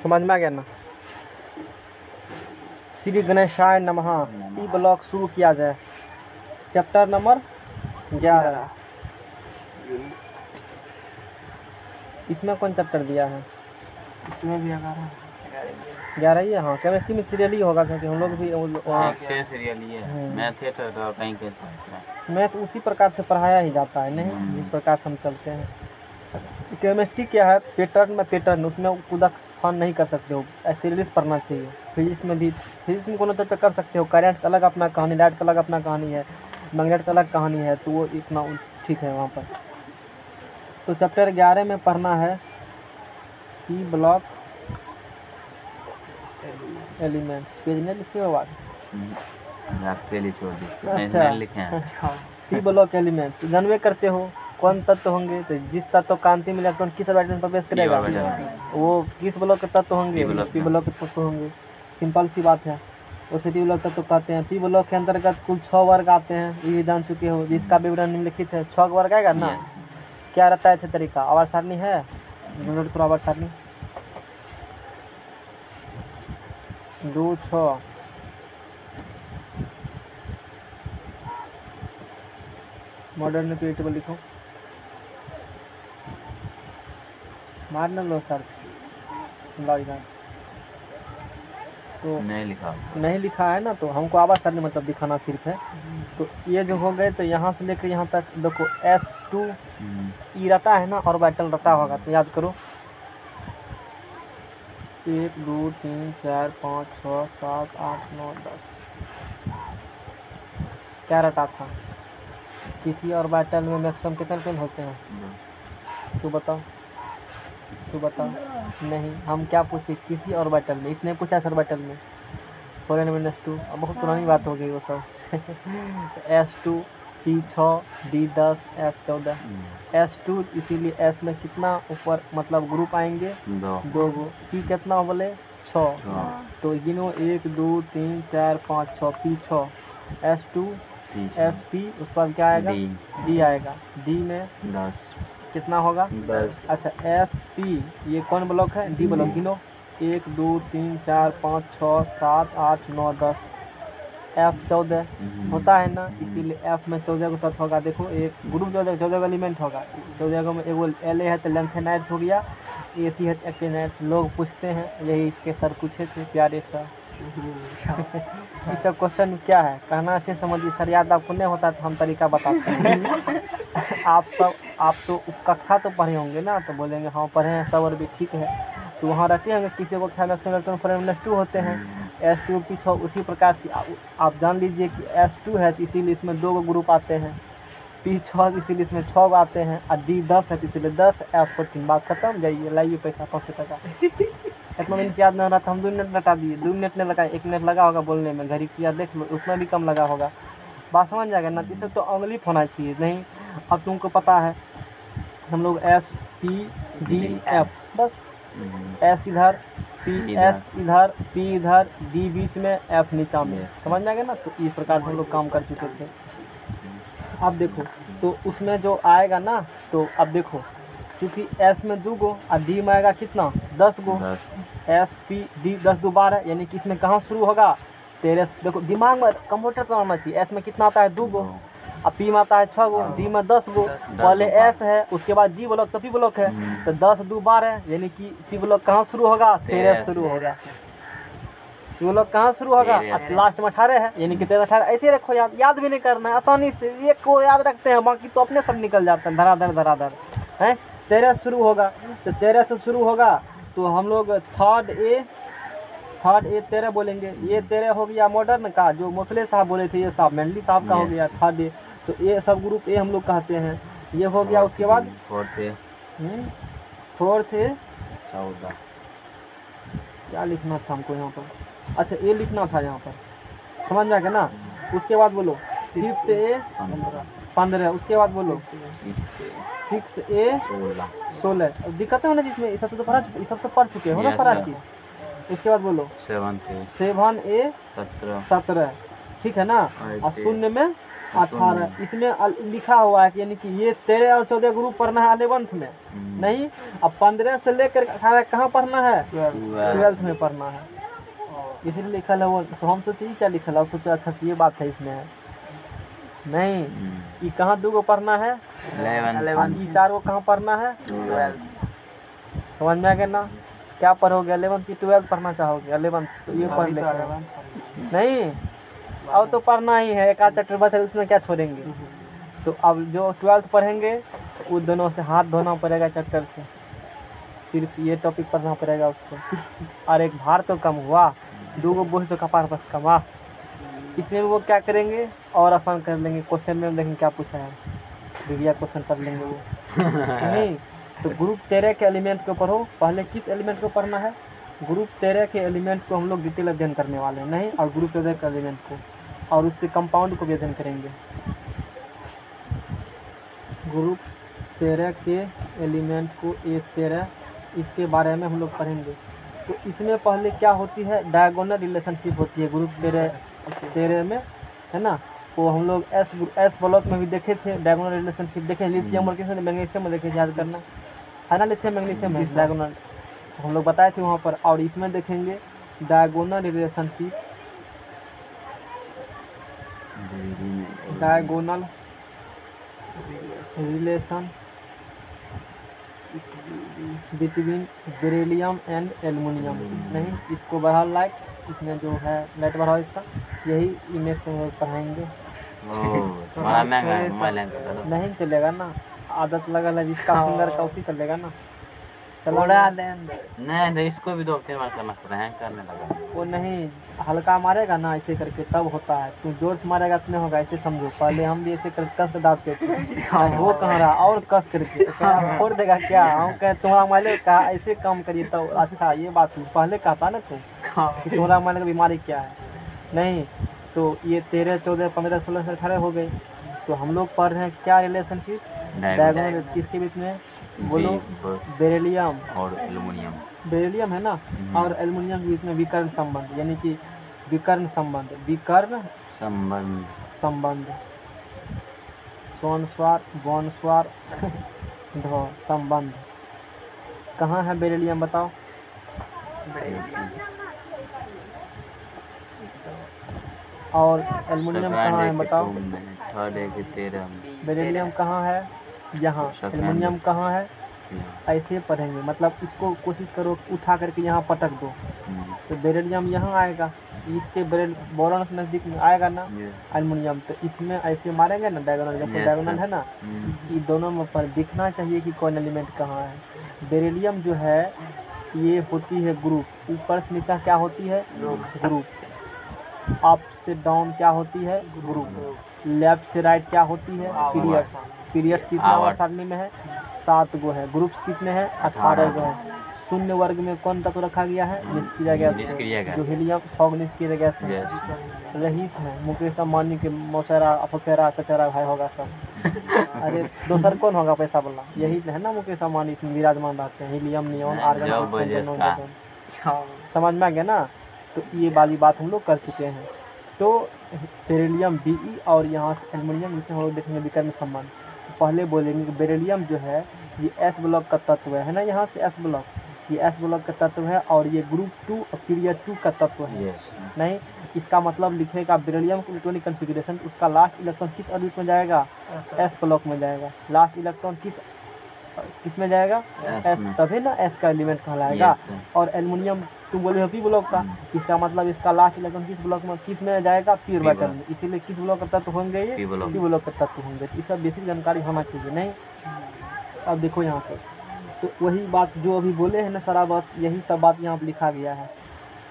समझ में आ गया ना। श्री गणेशाय नमः। ई ब्लॉक शुरू किया जाए। Chapter number 11। इसमें कौन चैप्टर दिया है? इसमें भी 11 ही है। हाँ, केमिस्ट्री में सीरियल ही होगा क्योंकि हम लोग भी वहाँ सीरियल ही है। मैथ है तो कहीं के मैथ उसी प्रकार से पढ़ाया ही जाता है, नहीं जिस प्रकार से हम चलते हैं। केमिस्ट्री क्या है, पैटर्न में पैटर्न, उसमें कूदा फन नहीं कर सकते हो, सीरियस पढ़ना चाहिए। फिजिक्स में भी, फिजिक्स में कोनो चैप्टर कर सकते हो। करंट का अलग अपना कहानी, लाइट का अलग अपना कहानी है, मैग्नेट का अलग कहानी है, तो वो इतना ठीक है वहाँ पर। तो चैप्टर 11 में पढ़ना है पी ब्लॉक एलिमेंट। पेज में लिखे हो बात? अच्छा, लिखे हैं। पी ब्लॉक एलिमेंट जानवे करते हो कौन तत्व होंगे, तो जिस तत्व कांति में इलेक्ट्रॉन किस ऑर्बिटल में प्रवेश करेगा वो किस ब्लॉक के तत्व होंगे, पी ब्लॉक के तत्व होंगे। सिंपल सी बात है, उसे पी ब्लॉक तत्व कहते हैं। पी ब्लॉक के अंतर्गत कुल 6 वर्ग आते हैं, ये भी जान चुके हो, जिसका विवरण निम्नलिखित है। 6 वर्ग आएगा ना। क्या रहता है थे तरीका? आवर्त सारणी है, नोट करो आवर्त सारणी 2 6। मॉडर्न पीरियड टेबल लिखो, मारना लो सर तो नहीं लिखा है ना, तो हमको आवाज सारणी मतलब दिखाना सिर्फ है। तो ये जो हो गए, तो यहाँ से लेकर यहाँ तक देखो S2 ई रहता है ना, ऑर्बिटल रहता होगा, तो याद करो 1 2 3 4 5 6 7 8 9 10। क्या रहता था? किसी ऑर्बिटल में मैक्सिमम कितने पेन होते हैं? तू बताओ नहीं, हम क्या पूछे? किसी ऑर्बिटल में। इतने पूछा इस ऑर्बिटल में 4n-2। अब बहुत पुरानी बात हो गई वो सब। S2 P6 D10 F14 S2, इसीलिए S में कितना ऊपर मतलब ग्रुप आएंगे? 2 गो। P कितना बोले? 6। तो गिनो 1 2 3 4 5 6 P6 S2 SP, उसके बाद क्या आएगा? D आएगा। D में 10 कितना होगा? 10। अच्छा SP, ये कौन ब्लॉक है? D block. गिनो 1 2 3 4 5 6 7 8 9 10 F14 होता है ना, इसीलिए F में 14 का तत्व होगा। देखो एक ग्रुप 14 का एलिमेंट होगा। 14 में एगो La है तो लैंथेनाइड्स हो गया, AC है तो एक्टिनाइड्स। लोग पूछते हैं, यही इसके सर पूछे थे प्यारे सर। ये सब क्वेश्चन क्या है कहना से समझिए सर, याद आपको नहीं होता तो हम तरीका बताते हैं। आप तो कक्षा तो पढ़े होंगे ना, तो बोलेंगे हाँ पढ़े हैं सब, और भी ठीक है। तो वहाँ रहते होंगे किसी को ख्याल इलेक्ट्रॉन 4n-2 होते हैं, S2 P6। उसी प्रकार से आप जान लीजिए कि S2 है तो इसीलिए इसमें 2 ग्रुप आते हैं, P6 इसीलिए इसमें 6 आते हैं, और D10 है तो इसलिए 10 F14। बात खत्म। जाइए लाइए पैसा 500 टका। इतना मिनट याद नहीं रहा था, हम 2 मिनट लटा दिए। 2 मिनट नहीं लगा, 1 मिनट लगा होगा बोलने में। घड़ी की याद देख लो, उतना भी कम लगा होगा। बात समझ जाएगा ना। इसे तो अंगलिफ होना चाहिए। नहीं, अब तुमको पता है हम लोग S P D F, बस S इधर P S इधर P इधर D बीच में F नीचा में, समझ जाएगा ना। तो इस प्रकार से हम लोग काम कर चुके थे। अब देखो तो उसमें जो आएगा ना, तो अब देखो क्योंकि S में 2 गो और D में आएगा कितना? 10 गो। S P D 10 2 12, यानी कि इसमें कहाँ शुरू होगा? 13। देखो दिमाग में कंप्यूटर तो आना चाहिए। S में कितना आता है? 2 गो, और P में आता है 6 गो, D में 10 गो। पहले S है, उसके बाद G ब्लॉक, तो P ब्लॉक है। तो 10 2 12, यानी कि P ब्लॉक कहाँ शुरू होगा? 13 शुरू होगा। P ब्लॉक कहाँ शुरू होगा? अब लास्ट में 18 है, यानी कि 13 18। ऐसे रखो, याद भी नहीं करना है, आसानी से एक को याद रखते हैं, बाकी तो अपने सब निकल जाते हैं धराधर है। 13 शुरू होगा, तो 13 से शुरू होगा। तो हम लोग थर्ड ए 13 बोलेंगे। ये 13 हो गया मॉडर्न का, जो मोसले साहब बोले थे, ये साहब मेंडली साहब का हो गया थर्ड ए। तो ये सब ग्रुप ए हम लोग कहते हैं। ये हो गया। उसके बाद फोर्थ ए 14। क्या लिखना था हमको यहाँ पर? अच्छा ये लिखना था यहाँ पर, समझ जाएगा ना। उसके बाद बोलो 5th ए 15। उसके बाद बोलो 6 ए 16। दिक्कत है ना जिसमें, ये सब तो पढ़ चुके हो ना सारा चीज। उसके बाद बोलो 7 ए 17। ठीक है ना। और शून्य में 18 इसमें लिखा हुआ है कि यानी कि ये 13 और 14 ग्रुप पढ़ना है 11th में नहीं। अब 15 से लेकर 18 कहाँ पढ़ना है? 12th में पढ़ना है, इसीलिए लिखल है वो। तो हम सोचिए क्या लिखल है, सोचा अच्छा ये बात है इसमें है नहीं। ये कहाँ 2 को पढ़ना है? 11। ये 4 को कहाँ पढ़ना है? 12। समझ में आ गया ना? क्या पढ़ोगे 11th की 12th पढ़ना चाहोगे? 11th तो ये पढ़ लेते नहीं, अब तो पढ़ना ही है, एक आध चैप्टर बचा है उसमें क्या छोड़ेंगे। तो अब जो 12th पढ़ेंगे उन दोनों से हाथ धोना पड़ेगा चैप्टर से, सिर्फ ये टॉपिक पढ़ना पड़ेगा उसको। और एक भार तो कम हुआ, 2 को बोझ तो कपार बस कमा। इसमें वो क्या करेंगे और आसान कर लेंगे। क्वेश्चन में देखेंगे क्या पूछा है, रिविया क्वेश्चन कर लेंगे वो नहीं। तो ग्रुप 13 के एलिमेंट को पढ़ो। पहले किस एलिमेंट को पढ़ना है? ग्रुप 13 के एलिमेंट को हम लोग डिटेल अध्ययन करने वाले हैं नहीं, और ग्रुप 13 के एलिमेंट को और उसके कंपाउंड को भी अध्ययन करेंगे। ग्रुप 13 के एलिमेंट को A13 इसके बारे में हम लोग पढ़ेंगे। तो इसमें पहले क्या होती है? डायगोनल रिलेशनशिप होती है ग्रुप 13 में, है ना। वो हम लोग एस ब्लॉक में भी देखे थे, डायगोनल रिलेशनशिप देखे। लिथियम और किसमें? मैग्नीशियम में देखे, याद करना है ना। लिथियम मैग्नीशियम है डायगोनल, तो हम लोग बताए थे वहाँ पर। और इसमें देखेंगे diagonal relationship, diagonal relation between beryllium and aluminium नहीं। इसको बढ़ा लाइट, इसमें जो है लाइट बढ़ाओ इसका, यही इमेज से हम लोग पढ़ाएंगे। नहीं चलेगा ना, आदत लगा है जिसका फिंगर का उसी कर लेगा ना। नहीं इसको भी 2-3 बार करना पड़ता है, करने लगा वो नहीं, हल्का मारेगा ना ऐसे करके तब होता है। तू जोर से मारेगा तो नहीं होगा, ऐसे समझो। पहले हम भी ऐसे करके कस दाबते थे, वो कहाँ रहा और कस करके फोड़ देगा क्या? हम कहे तुम्हारा माले कहा ऐसे काम करिए तो अच्छा। ये बात पहले कहता ना तुम कि तुम्हारा माले का बीमारी क्या है नहीं। तो ये 13, 14, 15, 16, 18 हो गए। तो हम लोग पढ़ रहे हैं क्या रिलेशनशिप? डायगोनल किसके बीच में? बोलो। बेरिलियम और एल्युमिनियम। बेरिलियम है ना, और एल्युमिनियम के बीच में विकर्ण संबंध, यानी कि विकर्ण संबंध, विकर्ण संबंध सोनस्वार बोनस्वार ढो संबंध। कहाँ है बेरिलियम बताओ? और एल्युमिनियम कहाँ है बताओ? बेरिलियम कहाँ है? यहाँ। एल्युमिनियम कहाँ है? ऐसे पढ़ेंगे, मतलब इसको कोशिश करो उठा करके यहाँ पटक दो तो बेरिलियम यहाँ आएगा, इसके बोरॉन के नज़दीक में आएगा ना एल्युमिनियम। तो इसमें ऐसे मारेंगे ना डायगोनल, जब डायगोनल है ना, ये दोनों में पर दिखना चाहिए कि कौन एलिमेंट कहाँ है। बेरिलियम जो है ये होती है ग्रुप, ऊपर से नीचा क्या होती है? ग्रुप। अप से डाउन क्या होती है? ग्रुप। लेफ्ट से राइट क्या होती है? पीरियड्स। पीरियड्स कितना और सारणी में है? 7 गो है। ग्रुप्स कितने हैं? 18 गो है। शून्य वर्ग में कौन तत्व रखा गया है? निष्क्रिय गैस, जो हीलियम 6 निष्क्रिय गैस है। रईस है, मुकेश अंबानी के मौसेरा अफकेरा चचेरा भाई होगा सब। अरे दोसर कौन होगा पैसा वाला? यही है ना, मुकेश अंबानी इसमें विराजमान रहते हैं। Helium, neon, argon. समझ में आ गया ना? तो ये वाली बात हम लोग कर चुके हैं। तो बेरिलियम Be और यहाँ से एल्युमिनियम, इसमें हम लोग देखेंगे विकर्ण संबंध। पहले बोलेंगे कि बेरिलियम जो है ये S ब्लॉक का तत्व है ना, यहाँ से S ब्लॉक, ये S ब्लॉक का तत्व है और ये ग्रुप 2 और पीरियड 2 का तत्व है। नहीं, इसका मतलब लिखेगा बेरिलियम को इलेक्ट्रॉनिक कॉन्फ़िगरेशन, उसका लास्ट इलेक्ट्रॉन किस ऑर्बिट में जाएगा? S ब्लॉक में जाएगा। लास्ट इलेक्ट्रॉन किस में जाएगा? S, तभी ना S का एलिमेंट कहलाएगा। और एल्युमिनियम तुम बोले हो P ब्लॉक का, इसका मतलब इसका लास्ट इलेक्ट्रॉन किस में जाएगा? पी ऑर्बिटल में। इसीलिए किस ब्लॉक का तत्व होंगे? ये P ब्लॉक का तत्व होंगे। इसका बेसिक जानकारी होना चाहिए नहीं। अब देखो यहाँ पे तो वही बात जो अभी बोले हैं ना, सारा बात यही सब बात यहाँ पर लिखा गया है।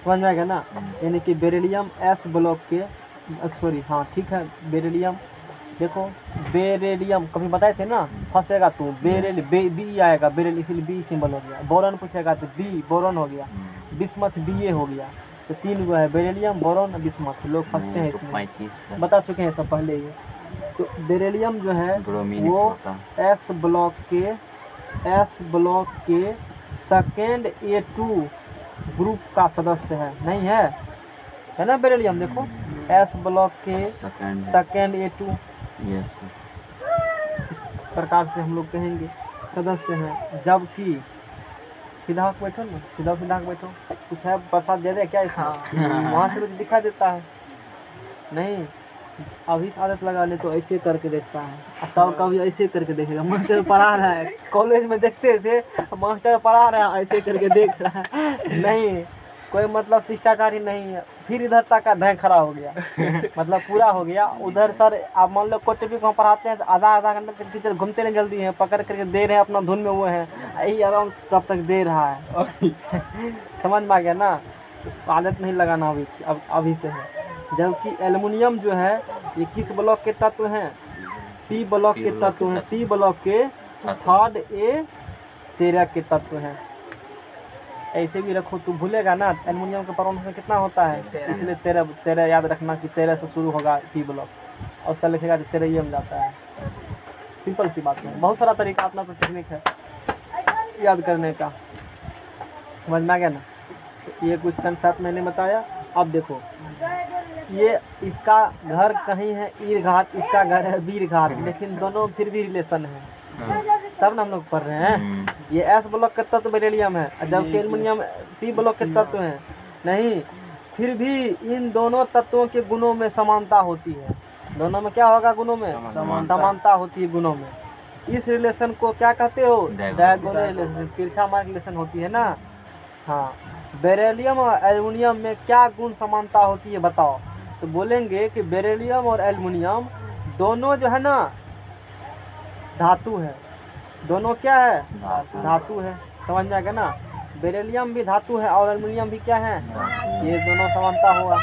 समझ में आएगा ना? यानी कि बेरिलियम S ब्लॉक के, सॉरी हाँ ठीक है, बेरिलियम देखो, बेरिलियम कभी बताए थे ना, फंसेगा तू बी आएगा बेरिल, इसीलिए बी सिंबल हो गया। बोरॉन पूछेगा तो बी बोरॉन हो गया, बिस्मथ BA हो गया। तो 3 गो है, बेरिलियम, बोरॉन, बिस्मथ। लोग फंसते हैं इसमें, बता चुके हैं सब पहले ही। तो बेरिलियम जो है वो S ब्लॉक के सेकेंड A2 ग्रुप का सदस्य है, नहीं है ना बेरिलियम? देखो S ब्लॉक के सेकेंड A2 यस इस प्रकार से हम लोग कहेंगे सदस्य हैं। जबकि सीधा होकर बैठो ना, सीधा सीधा होकर बैठो। कुछ है प्रसाद दे दे क्या इसमें? वहाँ से कुछ दिखा देता है नहीं। अभी से आदत लगा ले तो ऐसे करके देखता है, और तब कभी ऐसे करके देखेगा। मास्टर पढ़ा रहा है, कॉलेज में देखते थे मास्टर पढ़ा रहा है ऐसे करके देख रहा है, नहीं कोई मतलब शिष्टाचारी नहीं है। फिर इधर तक का धैर्य खड़ा हो गया, मतलब पूरा हो गया। उधर सर आप मान लो कोई टॉपिक हम पढ़ाते हैं तो आधा घंटा तक टीचर घूमते नहीं जल्दी हैं, पकड़ करके दे रहे हैं, अपना धुन में वो है, यही आराम तब तक दे रहा है। समझ में आ गया ना? तो आदत नहीं लगाना अभी से है। जबकि एल्युमिनियम जो है ये किस ब्लॉक के तत्व हैं? पी ब्लॉक के तत्व हैं। पी ब्लॉक के थर्ड ए 13 के तत्व हैं। ऐसे भी रखो, तू भूलेगा ना एल्युमिनियम के परमाणु में कितना होता है, इसलिए 13 याद रखना कि 13 से शुरू होगा पी ब्लॉक, और उसका लिखेगा तो 13 में जाता है। सिंपल सी बात है। बहुत सारा तरीका अपना तो टेक्निक है याद करने का। समझ में आ गया ना? तो ये कुछ कंसेप्ट मैंने बताया। अब देखो ये इसका घर कहीं है ईर घाट, इसका घर है वीर घाट, लेकिन दोनों फिर भी रिलेशन है, तब ना हम लोग पढ़ रहे हैं। ये एस ब्लॉक के तत्व बेरिलियम है, जबकि एल्युमिनियम पी ब्लॉक के तत्व हैं। नहीं, फिर भी इन दोनों तत्वों के गुणों में समानता होती है। दोनों में क्या होगा? गुणों में समानता होती है गुणों में। इस रिलेशन को क्या कहते हो? डायगोनल रिलेशन, तिरछा मार्ग रिलेशन होती है ना। हाँ, बेरिलियम और एल्युमिनियम में क्या गुण समानता होती है बताओ? तो बोलेंगे कि बेरिलियम और एल्युमिनियम दोनों जो है ना धातु है। दोनों क्या है? धातु है। समझ में आ गया ना? बेरिलियम भी धातु है और एल्युमिनियम भी क्या है? ये दोनों समानता हुआ।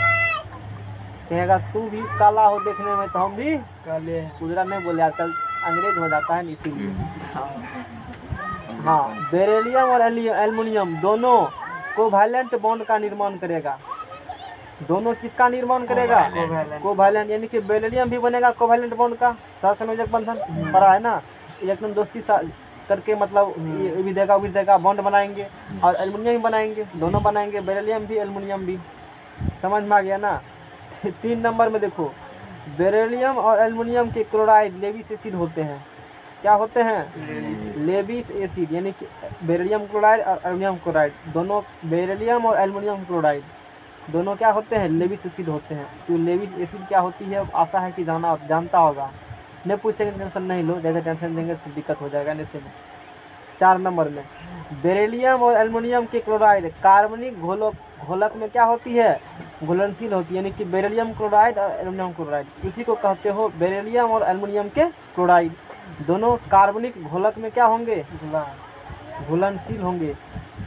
कहेगा तू भी काला हो देखने में तो हम भी काले हैं। गुजरा नहीं बोले, आजकल अंग्रेज हो जाता है इसीलिए। हाँ, बेरिलियम और एल्युमिनियम दोनों कोवैलेंट बॉन्ड का निर्माण करेगा। दोनों किसका निर्माण करेगा? कोवैलेंट, यानी कि बेरिलियम भी बनेगा कोवैलेंट बॉन्ड का, सहसंयोजक बंधन पड़ा है ना। इलेक्ट्रॉन दोस्ती करके मतलब ये भी देगा बॉन्ड बनाएंगे, और एल्युमिनियम भी बनाएंगे, दोनों बनाएंगे, बेरिलियम भी एल्युमिनियम भी। समझ में आ गया ना? 3 नंबर में देखो, बेरिलियम और एल्युमिनियम के क्लोराइड लेविस एसिड होते हैं। क्या होते हैं? लेविस एसिड, यानी कि बेरिलियम क्लोराइड और एल्युमिनियम क्लोराइड दोनों, बेरिलियम और एल्युमिनियम क्लोराइड दोनों क्या होते हैं? लेविस एसिड होते हैं। तो लेविस एसिड क्या होती है? आशा है कि जानता होगा, नहीं पूछेंगे टेंशन नहीं लो, ज़्यादा टेंशन देंगे तो दिक्कत हो जाएगा। ऐसे में 4 नंबर में बेरिलियम और एल्युमिनियम के क्लोराइड कार्बनिक घोलक में क्या होती है? घुलनशील होती है, यानी कि बेरिलियम क्लोराइड और एल्युमिनियम क्लोराइड इसी को कहते हो बेरिलियम और एल्युमिनियम के क्लोराइड। दोनों कार्बनिक घोलक में क्या होंगे? घुलनशील होंगे।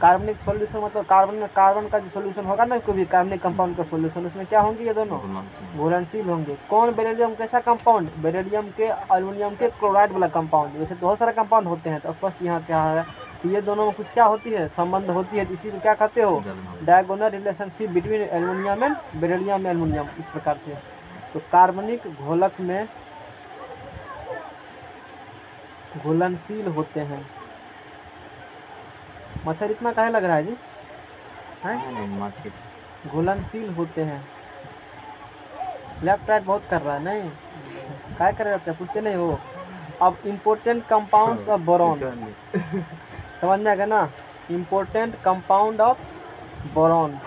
कार्बनिक सॉल्यूशन मतलब कार्बन का जो सॉल्यूशन होगा ना, कोई भी कार्बनिक कंपाउंड का सॉल्यूशन, उसमें क्या होंगे? ये दोनों घुलनशील होंगे। कौन? बेरिलियम कैसा कंपाउंड? बेरिलियम के एल्युमिनियम के क्लोराइड वाला कंपाउंड। वैसे बहुत सारे कंपाउंड होते हैं, तो स्पष्ट यहाँ क्या है कि ये दोनों में कुछ क्या होती है? संबंध होती है। इसी को क्या कहते हो? Diagonal relationship between aluminium and beryllium aluminium, इस प्रकार से। तो कार्बनिक घोलक में घुलनशील होते हैं। मच्छर इतना काहे लग रहा है जी? हैं? घुलनशील होते हैं। लेफ्ट राइट बहुत कर रहा है, नहीं काय कर रहे पूछते नहीं हो। अब इम्पोर्टेंट कंपाउंड्स ऑफ बोरॉन, समझ में आ गया ना? Important compound of boron,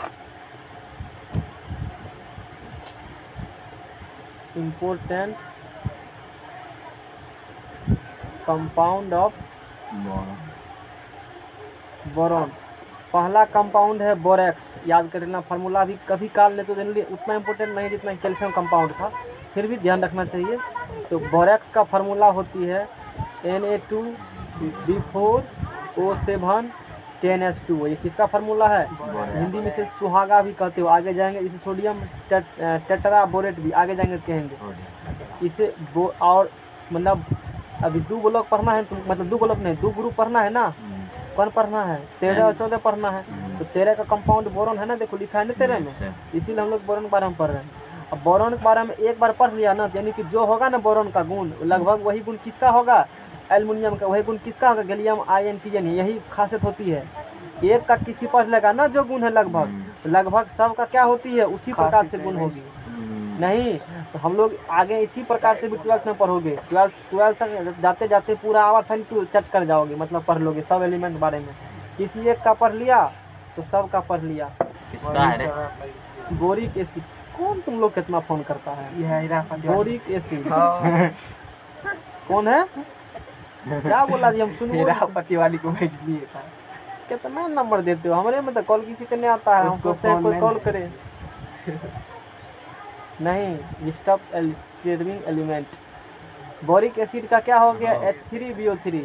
important compound of boron. पहला कंपाउंड है बोरेक्स, याद कर लेना। फार्मूला भी कभी काल ले तो उतना इम्पोर्टेंट नहीं जितना कैल्शियम कंपाउंड था, फिर भी ध्यान रखना चाहिए। तो बोरेक्स का फार्मूला होती है Na2B4O7 10H2। ये किसका फार्मूला है? हिंदी में से सुहागा भी कहते हो, आगे जाएंगे इसे सोडियम टेट्रा बोरेट भी आगे जाएंगे कहेंगे इसे। और मतलब अभी 2 ब्लॉक पढ़ना है, तो मतलब 2 ब्लॉक नहीं 2 ग्रुप पढ़ना है ना। कौन पढ़ना है? 13 और 14 पढ़ना है। तो 13 का कंपाउंड बोरॉन है ना, देखो लिखा है ना 13 में, इसीलिए हम लोग बोरॉन के बारे में पढ़ रहे हैं। अब बोरॉन के बारे में एक बार पढ़ लिया ना, यानी कि जो होगा ना बोरॉन का गुण, लगभग वही गुण किसका होगा? एल्युमिनियम का। वही गुण किसका होगा? Gallium ion. यही खासियत होती है, एक का किसी पर लगा ना जो गुण है लगभग सब का क्या होती है? उसी प्रकार से गुण होगी। नहीं, तो हम लोग आगे इसी प्रकार से भी 12th में पढ़ोगे। 12th तक जाते जाते पूरा आवर साइन चट कर जाओगे, मतलब पढ़ लोगे सब एलिमेंट बारे में। किसी एक का पढ़ लिया तो सब का पढ़ लिया। किसका है रे? Boric acid. कौन तुम लोग कितना फोन करता है? बोरिक एसिड कौन है? क्या बोला जी? हम सुन हीरापति वाली को भेज दिए था। कितना नंबर देते हो? हमारे में तो कॉल किसी को नहीं आता है, हम उसको सोचते हैं फोन कोई में कॉल करे। नहीं, स्टफ एल्स्टेरिंग एलिमेंट। बोरिक एसिड का क्या हो गया? H3BO3।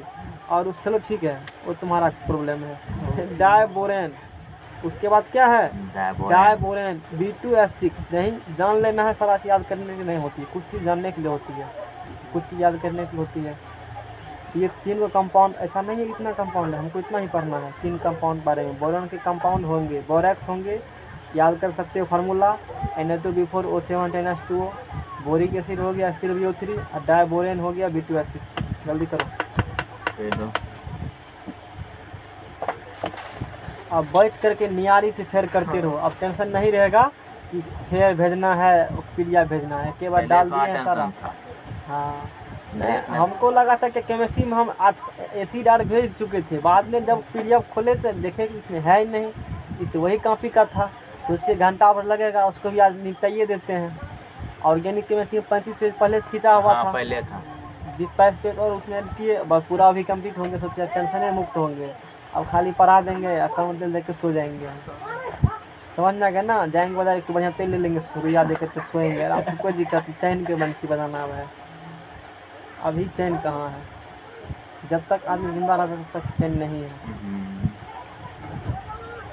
और चलो ठीक है, वो तुम्हारा प्रॉब्लम है। डायबोरेन। उसके बाद क्या है? डायबोरेन। B2S6। नहीं जान लेना है, सारा याद करने की नहीं होती, कुछ चीज़ जानने के लिए होती है, कुछ चीज़ याद करने की होती है। ये 3 को कंपाउंड, ऐसा नहीं है इतना कंपाउंड है, हमको इतना ही पढ़ना है 3 कंपाउंड बारे में। बोरॉन के कंपाउंड होंगे, बोरैक्स होंगे, याद कर सकते हो formula Na2B4O7 10H2O। Boric acid हो गया H3BO3 और डायबोरेन हो गया B2S6। जल्दी करो। अब बैठ करके नियारी से फेर करते रहो, अब टेंशन नहीं रहेगा कि फेर भेजना है क्रिया भेजना है, के बाद डाल दिए हैं सारा। हाँ, हमको लगा था कि केमिस्ट्री में हम एसिड आर भेज चुके थे, बाद में जब PDF खोले तो देखे कि इसमें है ही नहीं, ये तो वही कॉपी का था। तो उससे घंटा भर लगेगा, उसको भी आज निपटाइए देते हैं। ऑर्गेनिक केमिस्ट्री में 35 पेज पहले से खींचा हुआ था, पहले था 20-22 पेज और उसमें किए, बस पूरा अभी कंप्लीट होंगे, सोचिए टेंशन मुक्त होंगे। अब खाली पढ़ा देंगे, अकाउंट तेल देकर सो जाएंगे। समझ में आ गया ना? जाएंगे बाजार एक बढ़िया तेल ले लेंगे, रुपया दे करके सोएंगे, आपको कोई दिक्कत नहीं। चैन के बंसी बनाना है, अभी चैन कहाँ है? जब तक आदमी जिंदा रहता है तब तक चैन नहीं है।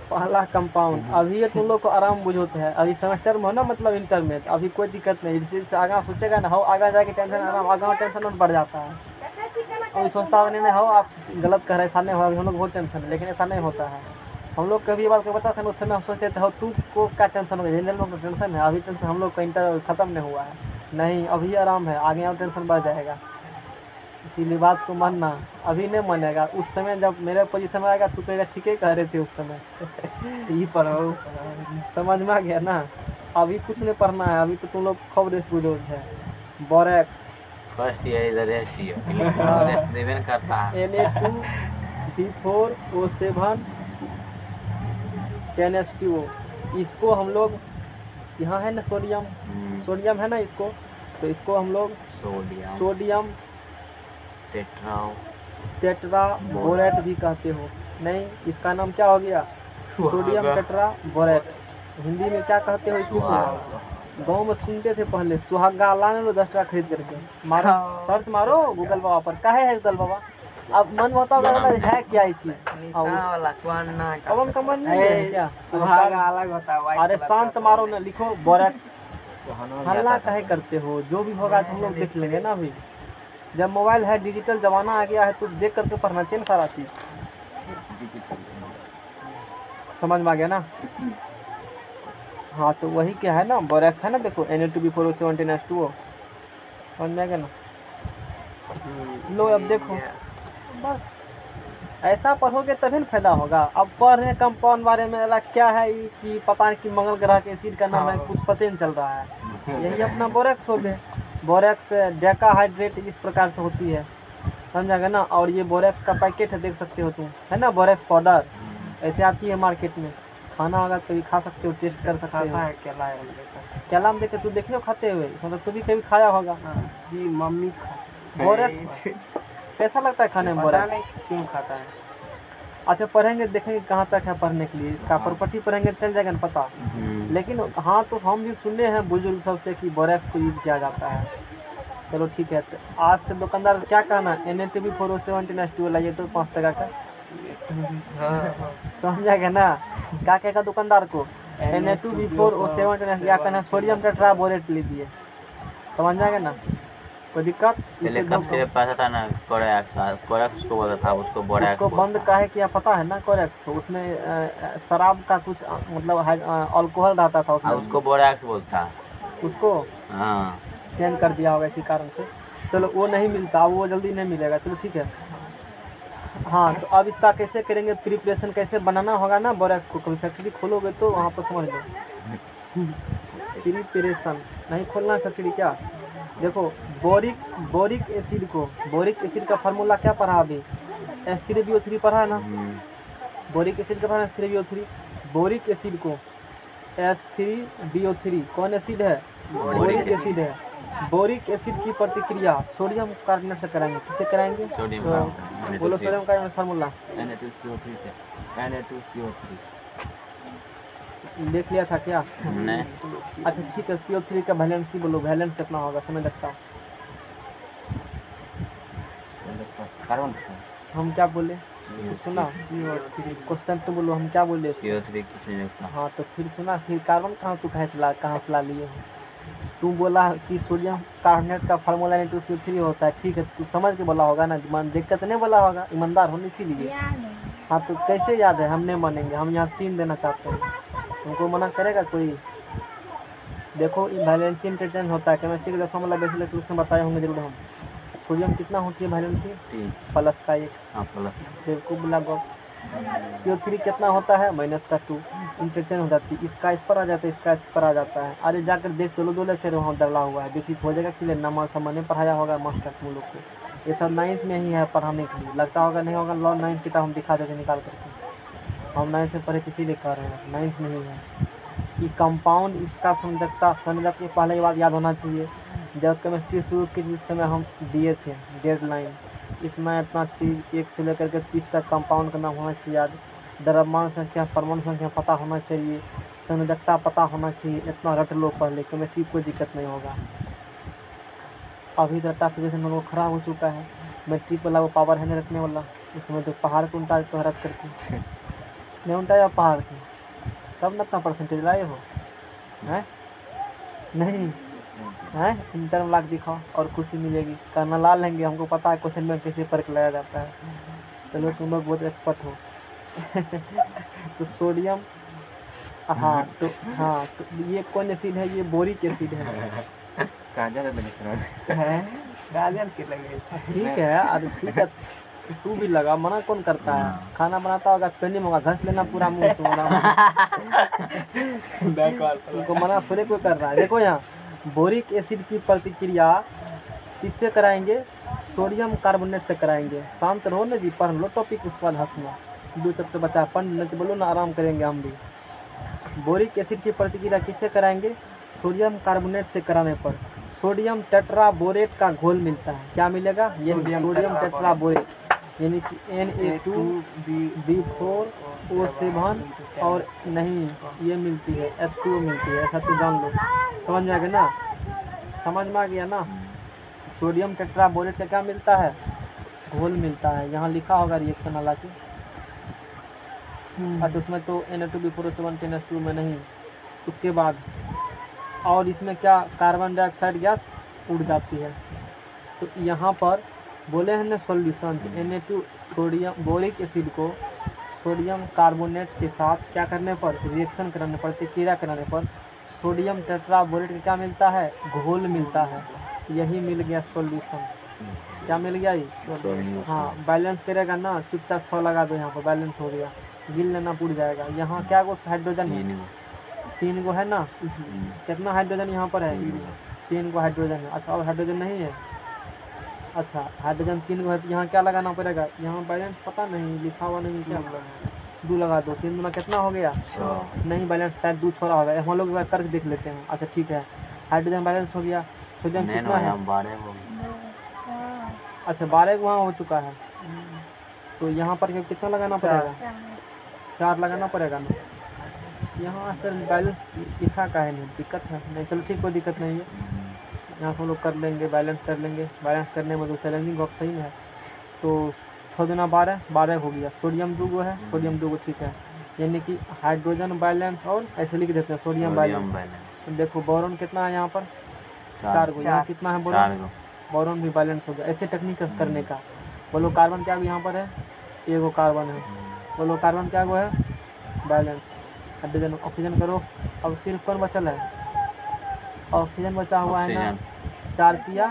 पहला कंपाउंड, अभी ये तुम लोग को आराम बुझोते हैं, अभी सेमेस्टर में हो ना, मतलब इंटर में, तो अभी कोई दिक्कत नहीं। जिससे आगे सोचेगा ना, हो आगे जाके टेंशन आराम, आगे टेंशन और बढ़ जाता है। और सोचता नहीं हो आप गलत कह रहे, ऐसा नहीं हो, हम लोग बहुत टेंशन है, लेकिन ऐसा नहीं होता है। हम लोग कभी बात बता थे, उस समय हम सोचते थे हो तू को क्या टेंशन हो, जनरल लोग का टेंशन है, अभी टेंशन हम लोग का इंटर खत्म नहीं हुआ है। नहीं, अभी आराम है, आगे और टेंशन बढ़ जाएगा। इसीलिए बात को मानना, अभी नहीं मानेगा, उस समय जब मेरे पोजीशन में आएगा तू कहेगा ठीक है कह रहे थे उस समय। ये पढ़ो, समझ में आ गया ना? अभी कुछ नहीं पढ़ना है, अभी तो तुम लोग खूब रेस्ट है। बोरैक्स फर्स्ट ईयर इधर रेस्ट देवेन करता है। Na2B4O7 10H2O। इसको हम लोग, यहाँ है ना सोडियम, सोडियम है ना, इसको तो इसको हम लोग सोडियम टेट्रा बोरेट भी कहते हो। नहीं, इसका नाम क्या हो गया? Sodium tetra borate. हिंदी में क्या कहते हो इसको? गाँव में सुनते थे पहले, सुहागा लाने लो 10 टका खरीद करके। मारो, सर्च मारो गूगल बाबा पर, काहे है गूगल बाबा? अब मन होता है क्या ये चीज? अब हम समझ नहीं है क्या? सुहागा अलग होता है। अरे शांत मारो ना, लिखो बोरैक्स। हल्ला काहे करते हो? जो भी होगा तो हम लोग देख लेंगे ना। अभी जब मोबाइल है, डिजिटल जमाना आ गया है, तो देख करके पढ़ना चाहिए ना सारा चीज। समझ में आ गया ना? हाँ, तो वही क्या है ना, बोरैक्स है ना, देखो Na2B4O7 10H2O। समझ में आ गया ना? लो अब देखो, बस ऐसा पढ़ोगे तभी ना फायदा होगा। अब पढ़ रहे कंपाउंड बारे में, अलग क्या है ये कि पता नहीं कि मंगल ग्रह के एसिड का नाम है, कुछ पता नहीं चल रहा है। यही अपना बोरैक्स हो गए। बोरैक्स डेकाहाइड्रेट इस प्रकार से होती है, समझा ना? और ये बोरैक्स का पैकेट है, देख सकते हो तुम, है ना, बोरैक्स पाउडर ऐसे आती है मार्केट में। खाना होगा कभी खा सकते हो, टेस्ट कर सकते हो। केला में देखे तू देखे हो खाते हुए, मतलब तू भी कभी खाया होगा जी? मम्मी बोरैक्स कैसा लगता है खाने में? बोरैक्स क्यों खाता है? अच्छा, पढ़ेंगे, देखेंगे कहाँ तक है पढ़ने के लिए, इसका प्रॉपर्टी पढ़ेंगे चल जाएगा ना पता। लेकिन हाँ, तो हम भी सुने हैं बुजुर्ग सबसे कि बोरैक्स को यूज किया जाता है। चलो ठीक है, तो आज से दुकानदार क्या कहना, Na2B4O7 10H2O लाइए तो 5 टका का। समझेगा ना? क्या कहेगा दुकानदार को? Na2B4O7 10H2O, या कहना सोडियम टेट्राबोरेट लीजिए। समझ जाएगा ना? कोई दिक्कत? पहले कब से पैसा था ना, कोरैक्स को बोलता था, उसको बोरैक्स उसको बंद काहे किया पता है ना? कोरैक्स को, उसमें शराब का कुछ मतलब अल्कोहल रहता था उसमें, उसको बोरैक्स बोलता। उसको हाँ, चेंज कर दिया होगा इसी कारण से। चलो वो नहीं मिलता, वो जल्दी नहीं मिलेगा। चलो ठीक है। हाँ, तो अब इसका कैसे करेंगे, प्रिपरेशन कैसे बनाना होगा ना बोरैक्स को। कभी फैक्ट्री खोलोगे तो वहाँ पर समझ लो। प्रिपरेशन नहीं खोलना खिचड़ी क्या। देखो बोरिक एसिड का फार्मूला क्या पढ़ा अभी, H3BO3 पढ़ा है ना। बोरिक एसिड का पढ़ा H3BO3। बोरिक एसिड को H3BO3 कौन एसिड है, बोरिक एसिड है। बोरिक एसिड की प्रतिक्रिया सोडियम कार्बोनेट से कराएंगे, किससे कराएंगे, सोडियम बोलो सोडियम कार्बोनेट फार्मूला Na2CO3 से Na2CO3 देख लिया था क्या। नहीं अच्छा ठीक है, CO3 का वैलेंसी बोलो, वैलेंस कितना होगा समय लगता। कार्बन हम क्या बोले, सुना क्वेश्चन तो बोलो, हम क्या बोले। CO3 किसी ने उतना हाँ तो फिर सुना, फिर कार्बन कहाँ तू कहाँ से ला लिए हो। तू बोला कि सोडियम कार्बोनेट का फार्मूला Na2CO3 होता है, ठीक है तू समझ के बोला होगा ना, दिक्कत नहीं बोला होगा, ईमानदार होने इसीलिए। हाँ तो कैसे याद है, हम नहीं मानेंगे, हम यहाँ 3 देना चाहते हैं, तुमको मना करेगा कोई। देखो वैलेंसी इंटरचेंज होता है, केमिस्ट्री का 10वां वाला बेसिक लेक्चर उसमें बताए होंगे जरूर हम। सोडियम कितना होती है वैलेंसी, प्लस का 1, बेवकूफ़ बोला गो। CO3 कितना होता है, -2, इंटरचेंज हो जाती है, इसका इस पर आ जाता है, इसका इस पर आ जाता है। अरे जाकर देख चलो, 2 लेक्चर वहाँ डला हुआ है, बेसिक हो जाएगा क्लियर। नामा सामान्य पढ़ाया होगा मास्टर तुम लोग को, ये सब 9th में ही है पढ़ाने के लिए, लगता होगा नहीं होगा, लॉ 9th किताब हम दिखा देते निकाल करके, हम 9th में पढ़े किसी लिखा रहे हैं, 9th में ही है कि कंपाउंड इसका संयोजकता के पहले बात याद होना चाहिए। जब केमिस्ट्री शुरू की जिस समय हम दिए थे डेडलाइन, इतना चीज़ 1 से लेकर के 30 तक कंपाउंड का नाम होना चाहिए याद, द्रव्यमान संख्या, परमाणु संख्या पता होना चाहिए, संयोजकता पता होना चाहिए, इतना रट लो पहले, केमिस्ट्री कोई दिक्कत नहीं होगा। अभी रट्टा फिजिक्स में वो खराब हो चुका है, मैट्रिक वाला वो पावर है नहीं रखने वाला, इसमें तो पहाड़ को उल्टा तो रख करके नहीं उल्टाया पहाड़ की, तब न इतना परसेंटेज लाए हो हैं, नहीं है। इंटर में लाख दिखाओ और खुशी मिलेगी, करना ला लेंगे, हमको पता है क्वेश्चन में कैसे फर्क लगाया जाता है, चलो तुम लोग बहुत एक्सपर्ट हो। तो सोडियम, हाँ तो ये कौन एसिड है, ये बोरिक एसिड है। गाजर है गाजर के लगे ठीक है, अरे ठीक है तू भी लगा, मना कौन करता है, खाना बनाता होगा पेंडिंग होगा, घस लेना पूरा मुंह तुम्हारा। तुमको मना थोड़े कोई कर रहा है। देखो यहाँ बोरिक एसिड की प्रतिक्रिया किससे कराएंगे, सोडियम कार्बोनेट से कराएंगे। शांत रहो ना जी, पढ़ लो टॉपिक, उसके बाद हंसना, 2 चैप्टर बचा, पढ़ नहीं तो बोलो ना, आराम करेंगे हम भी। बोरिक एसिड की प्रतिक्रिया किससे कराएंगे, सोडियम कार्बोनेट से कराने पर सोडियम टेट्राबोरेट का घोल मिलता है, क्या मिलेगा, ये सोडियम टेट्राबोरेट, यानी कि Na2B4O7 और नहीं ये मिलती है H2O मिलती है, ऐसा तो जान लो, समझ में आ गया ना, समझ में आ गया ना। सोडियम टेट्राबोरेट का क्या मिलता है, घोल मिलता है, यहाँ लिखा होगा रिएक्शन हालांकि, तो उसमें तो Na2B4O7 10H2 में नहीं। उसके बाद और इसमें क्या, कार्बन डाइऑक्साइड गैस उड़ जाती है। तो यहाँ पर बोले हैं ना solution, Na2 sodium boric acid को सोडियम कार्बोनेट के साथ क्या करने पर, रिएक्शन कराने पर, प्रतिक्रिया कराने पर सोडियम टेट्राबोरेट का क्या मिलता है, घोल मिलता है, यही मिल गया सॉल्यूशन। क्या मिल गया ये, हाँ बैलेंस करेगा ना, चुपचाप 6 लगा दो यहाँ पर, बैलेंस हो गया, गिल लेना पूड़ जाएगा। यहाँ क्या गो हाइड्रोजन है, 3 गो है ना, कितना हाइड्रोजन यहाँ पर है, 3 गो हाइड्रोजन है। अच्छा और हाइड्रोजन नहीं है, अच्छा हाइड्रोजन 3 गो है, तो यहाँ क्या लगाना पड़ेगा, यहाँ बैलेंस पता नहीं लिखा हुआ नहीं, क्या 2 लगा दो, 3 गुना कितना हो गया, नहीं बैलेंस शायद 2 छोड़ा होगा, हम लोग करके देख लेते हैं। अच्छा ठीक है, हाइड्रोजन बैलेंस हो गया, सोडियम कितना है, 12 अच्छा 12 वहाँ हो चुका है, तो यहाँ पर कितना लगाना पड़ेगा, 4 लगाना पड़ेगा ना। यहाँ सर बैलेंस लिखा का है नहीं, दिक्कत है नहीं, चलो ठीक कोई दिक्कत नहीं है, यहाँ से हम लोग कर लेंगे, बैलेंस कर लेंगे, बैलेंस करने में तो चैलेंजिंग ऑप्शन सही है। तो 6 दूना 12 हो गया, सोडियम 2 गो है, सोडियम 2 गो ठीक है, यानी कि हाइड्रोजन बैलेंस और ऐसे लिख देते हैं सोडियम बैलेंस। देखो बोरॉन कितना है यहाँ पर, 4 गो, यहाँ कितना है बोरॉन, बोरॉन भी बैलेंस हो गया। ऐसे टेक्निक करने का। बोलो कार्बन क्या यहाँ पर है, 1 गो कार्बन है, बोलो कार्बन क्या गो है, बैलेंस। हाइड्रोजन ऑक्सीजन करो, अब सिर्फ कौन बचल है, ऑक्सीजन बचा हुआ है ना, 4 किया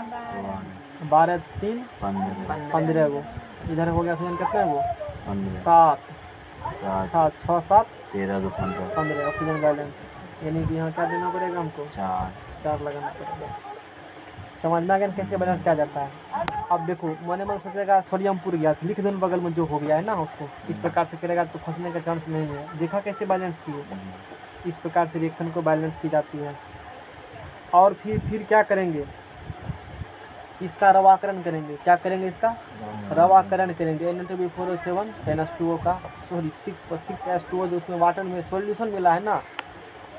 12 3 15 गो, इधर हो गया ऑक्सीजन कितना गो, 7 6 7 13 15 ऑक्सीजन बैलेंस। यानी कि यहाँ क्या देना पड़ेगा हमको, 4 4 लगाना पड़ेगा। समझ में आ गया कैसे बैलेंस किया जाता है। अब देखो मन में सोचेगा सोडियम पूर गया, लिख दो बगल में जो हो गया है ना उसको, इस प्रकार से करेगा तो फंसने का चांस नहीं है। देखा कैसे बैलेंस किए, इस प्रकार से रिएक्शन को बैलेंस की जाती है। और फिर क्या करेंगे, इसका रवाकरण करेंगे। क्या करेंगे, इसका रवाकरण करेंगे। Na2B4O7 NH2O का सॉरी 6H2O जो उसमें वाटर में सॉल्यूशन मिला है ना,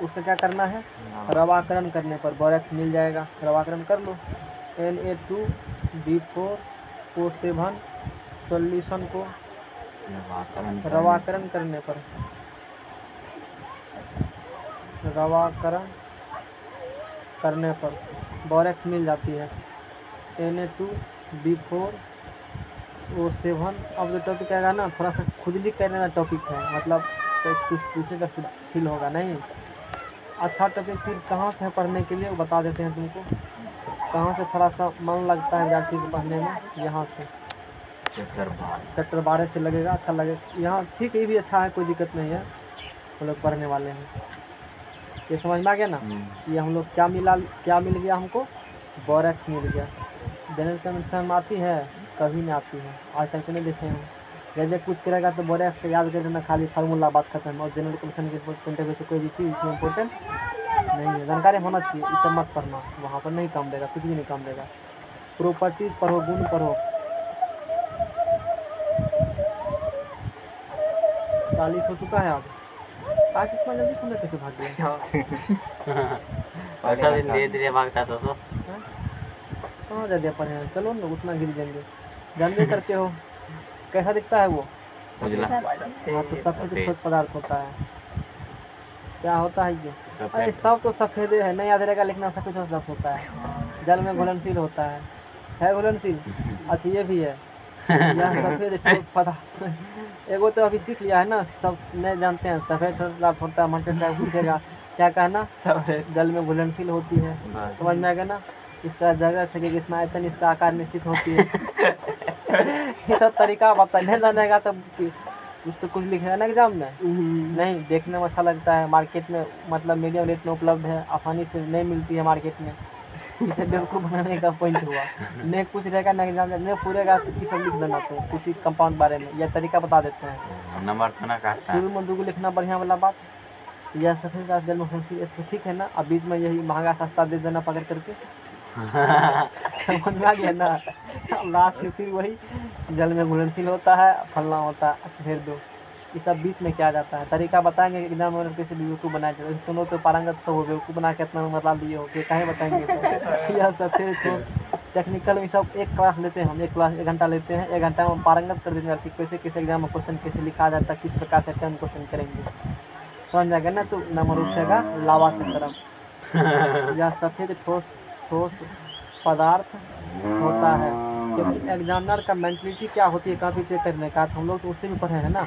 उसका क्या करना है, रवाकरण करने पर बोरेक्स मिल जाएगा। रवाकरण कर लो, Na2B4O7 सॉल्यूशन को रवाकरण करने पर बोरेक्स मिल जाती है Na2B4O7। अब जो टॉपिक आएगा ना थोड़ा सा खुद लिख कर लेना टॉपिक है, मतलब तो कुछ दूसरे तरफ से फील होगा नहीं। अच्छा टॉपिक फिर कहाँ से है पढ़ने के लिए वो बता देते हैं तुमको, कहाँ से थोड़ा सा मन लगता है विद्यार्थी को पढ़ने में। यहाँ से चैप्टर 12 से लगेगा, अच्छा लगेगा यहाँ, ठीक है, ये भी अच्छा है, कोई दिक्कत नहीं है, हम लोग पढ़ने वाले हैं। ये समझ में आ गया ना, ये हम लोग क्या मिल गया हमको, बोरेक्स मिल गया। जनरल कंडीशन में आती है, कभी नहीं आती है, आज तक तो नहीं देखे हैं। जैसे कुछ करेगा तो बोरेक्स से याद कर देना, खाली फार्मूला बात खत्म। और जनरल कंडीशन के पॉइंट ऑफ व्यू से कोई भी चीज़ इसमें इम्पोर्टेंट नहीं है, जानकारी होना चाहिए, ये सब मत पढ़ना, वहाँ पर नहीं काम देगा, कुछ भी नहीं काम देगा। प्रॉपर्टीज पढ़ो, गुण पढ़ो। 40 हो चुका है आज इतना जल्दी समय कैसे भाग गया। अच्छा दिन धीरे भागता तो कहाँ ज़्यादा पढ़े हैं, चलो ना उतना गिर जाएंगे। जानबे करते हो कैसा दिखता है वो, उजला। हाँ तो सफेद ठोस पदार्थ होता है। क्या होता है ये, अरे सब तो सफेद है, नहीं याद रहेगा लिखना, सफेद ठोस होता है, जल में घुलनशील होता है घुलनशील। अच्छा ये भी है, यह सफेद ठोस पदार्थ। एगो तो अभी सीख लिया है ना, सब नहीं जानते हैं, सफेद ठोस पदार्थ होता है, मटर का पूछेगा क्या कहना, सफेद जल में घुलनशील होती है। समझ में आ गया ना, इसका जगह छके इसमें आयतन, इसका आकार निश्चित होती है। ये सब तरीका बता नहीं जानेगा तो कुछ लिखेगा ना एग्जाम में, नहीं देखने में अच्छा लगता है, मार्केट में मतलब मीडियम रेट में उपलब्ध है, आसानी से नहीं मिलती है मार्केट में, इसे बेवकूफ़ बनाने का पॉइंट हुआ। नहीं कुछ रहेगा ना एग्जाम में, नहीं पूरेगा तो ये सब लिख देना, तो कुछ कंपाउंड बारे में यह तरीका बता देते हैं। नंबर तो ना काटता शुरू में 2 लिखना बढ़िया वाला बात, यह सफेद का जल में ठीक है ना, अब बीच में यही महंगा सस्ता दे देना पकड़ करके। समझ में आ गया ना, लास्ट में फिर वही जल में घुलनशील होता है, फलना होता है, फिर दो, ये सब बीच में क्या जाता है, तरीका बताएंगे एग्जाम में कैसे बेवकूफ़ बनाया जाए। सुनो तो पारंगत तो हो, बेवकूफ़ बना के इतना मतलब दिए हो कि कहीं बताएंगे तो। यह सब फिर तो टेक्निकल में सब एक क्लास लेते हैं हम, एक क्लास 1 घंटा लेते हैं, 1 घंटा में पारंगत कर देंगे कि कैसे कैसे एग्जाम में क्वेश्चन कैसे लिखा जाता है, किस प्रकार से अटेम्प्ट क्वेश्चन करेंगे, समझ जाएगा ना, तो नंबर उठेगा लावा की तरफ। यह सफेद ठोस पदार्थ होता है, क्योंकि एग्जामिनर का मेंटलिटी क्या होती है काफ़ी चेक करने का, तो हम लोग तो उससे भी पढ़े हैं ना,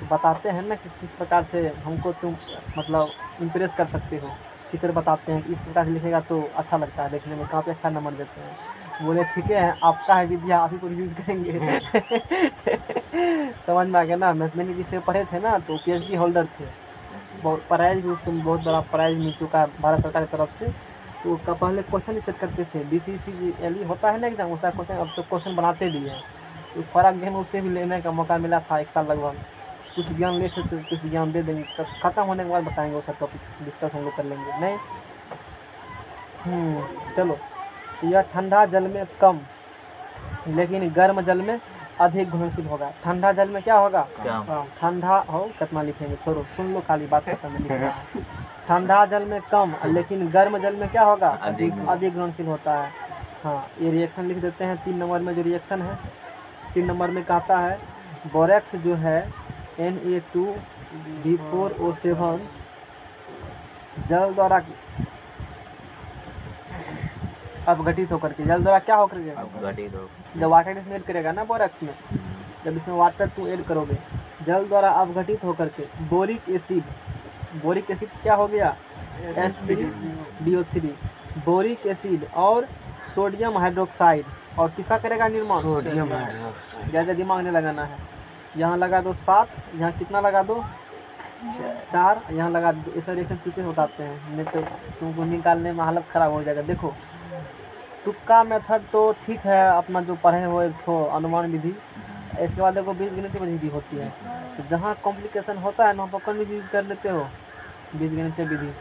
तो बताते हैं ना कि किस प्रकार से हमको तुम मतलब इम्प्रेस कर सकते हो, किस तरह बताते हैं कि इस प्रकार से लिखेगा तो अच्छा लगता है देखने में, काफ़ी अच्छा नंबर देते हैं। बोले ठीक है आपका है विद्या, आप ही को यूज़ करेंगे। समझ में आ गया ना, मैथमेटिक्स जिससे पढ़े थे ना तो PhD होल्डर थे, बहुत प्राइज भी उसको बहुत बड़ा प्राइज मिल चुका है भारत सरकार की तरफ से। तो उसका पहले क्वेश्चन चेक करते थे, BCCL होता है ना एग्जाम, उसका क्वेश्चन अब तो क्वेश्चन बनाते भी हैं, तो फर्क ज्ञान उससे भी लेने का मौका मिला था 1 साल लगभग। कुछ ज्ञान ले सकते, कुछ ज्ञान दे देंगे, तब खत्म होने के बाद बताएंगे, वो सब टॉपिक डिस्कस हम लोग कर लेंगे नहीं। चलो, तो यह ठंडा जल में कम लेकिन गर्म जल में अधिक घुलनशील होगा। ठंडा जल में क्या होगा, ठंडा हो कितना लिखेंगे, छोड़ो सुन लो, खाली बात खत्म लिख रहा है। ठंडा जल में कम लेकिन गर्म जल में क्या होगा, अधिक घुलनशील होता है। हाँ, ये रिएक्शन लिख देते हैं 3 नंबर में, जो रिएक्शन है 3 नंबर में कहता है बोरेक्स जो है Na2B4O7 जल द्वारा अपघटित होकर के, जल द्वारा क्या होकर के, जब वाटर इसमें ऐड करेगा ना बोरेक्स में, जब इसमें वाटर तुम ऐड करोगे, जल द्वारा अपघटित होकर के बोरिक एसिड क्या हो गया, H3BO3, बोरिक एसिड और सोडियम हाइड्रोक्साइड, और किसका करेगा निर्माण, सोडियम हाइड्रोक्साइड। ज़्यादा दिमाग नहीं लगाना है, यहाँ लगा दो 7, यहाँ कितना लगा दो 4 यहाँ लगा दो। ऐसा रिएक्शन चुके बताते हैं, नहीं तो तुमको निकालने में हालत ख़राब हो जाएगा। देखो तुक्का मेथड तो ठीक है, अपना जो पढ़े हो एक तो अनुमान विधि, इसके बाद देखो बीजगणितीय विधि भी होती है। तो जहाँ कॉम्प्लिकेशन होता है ना वहाँ पर कौन विधि कर लेते हो, बीजगणितीय विधि,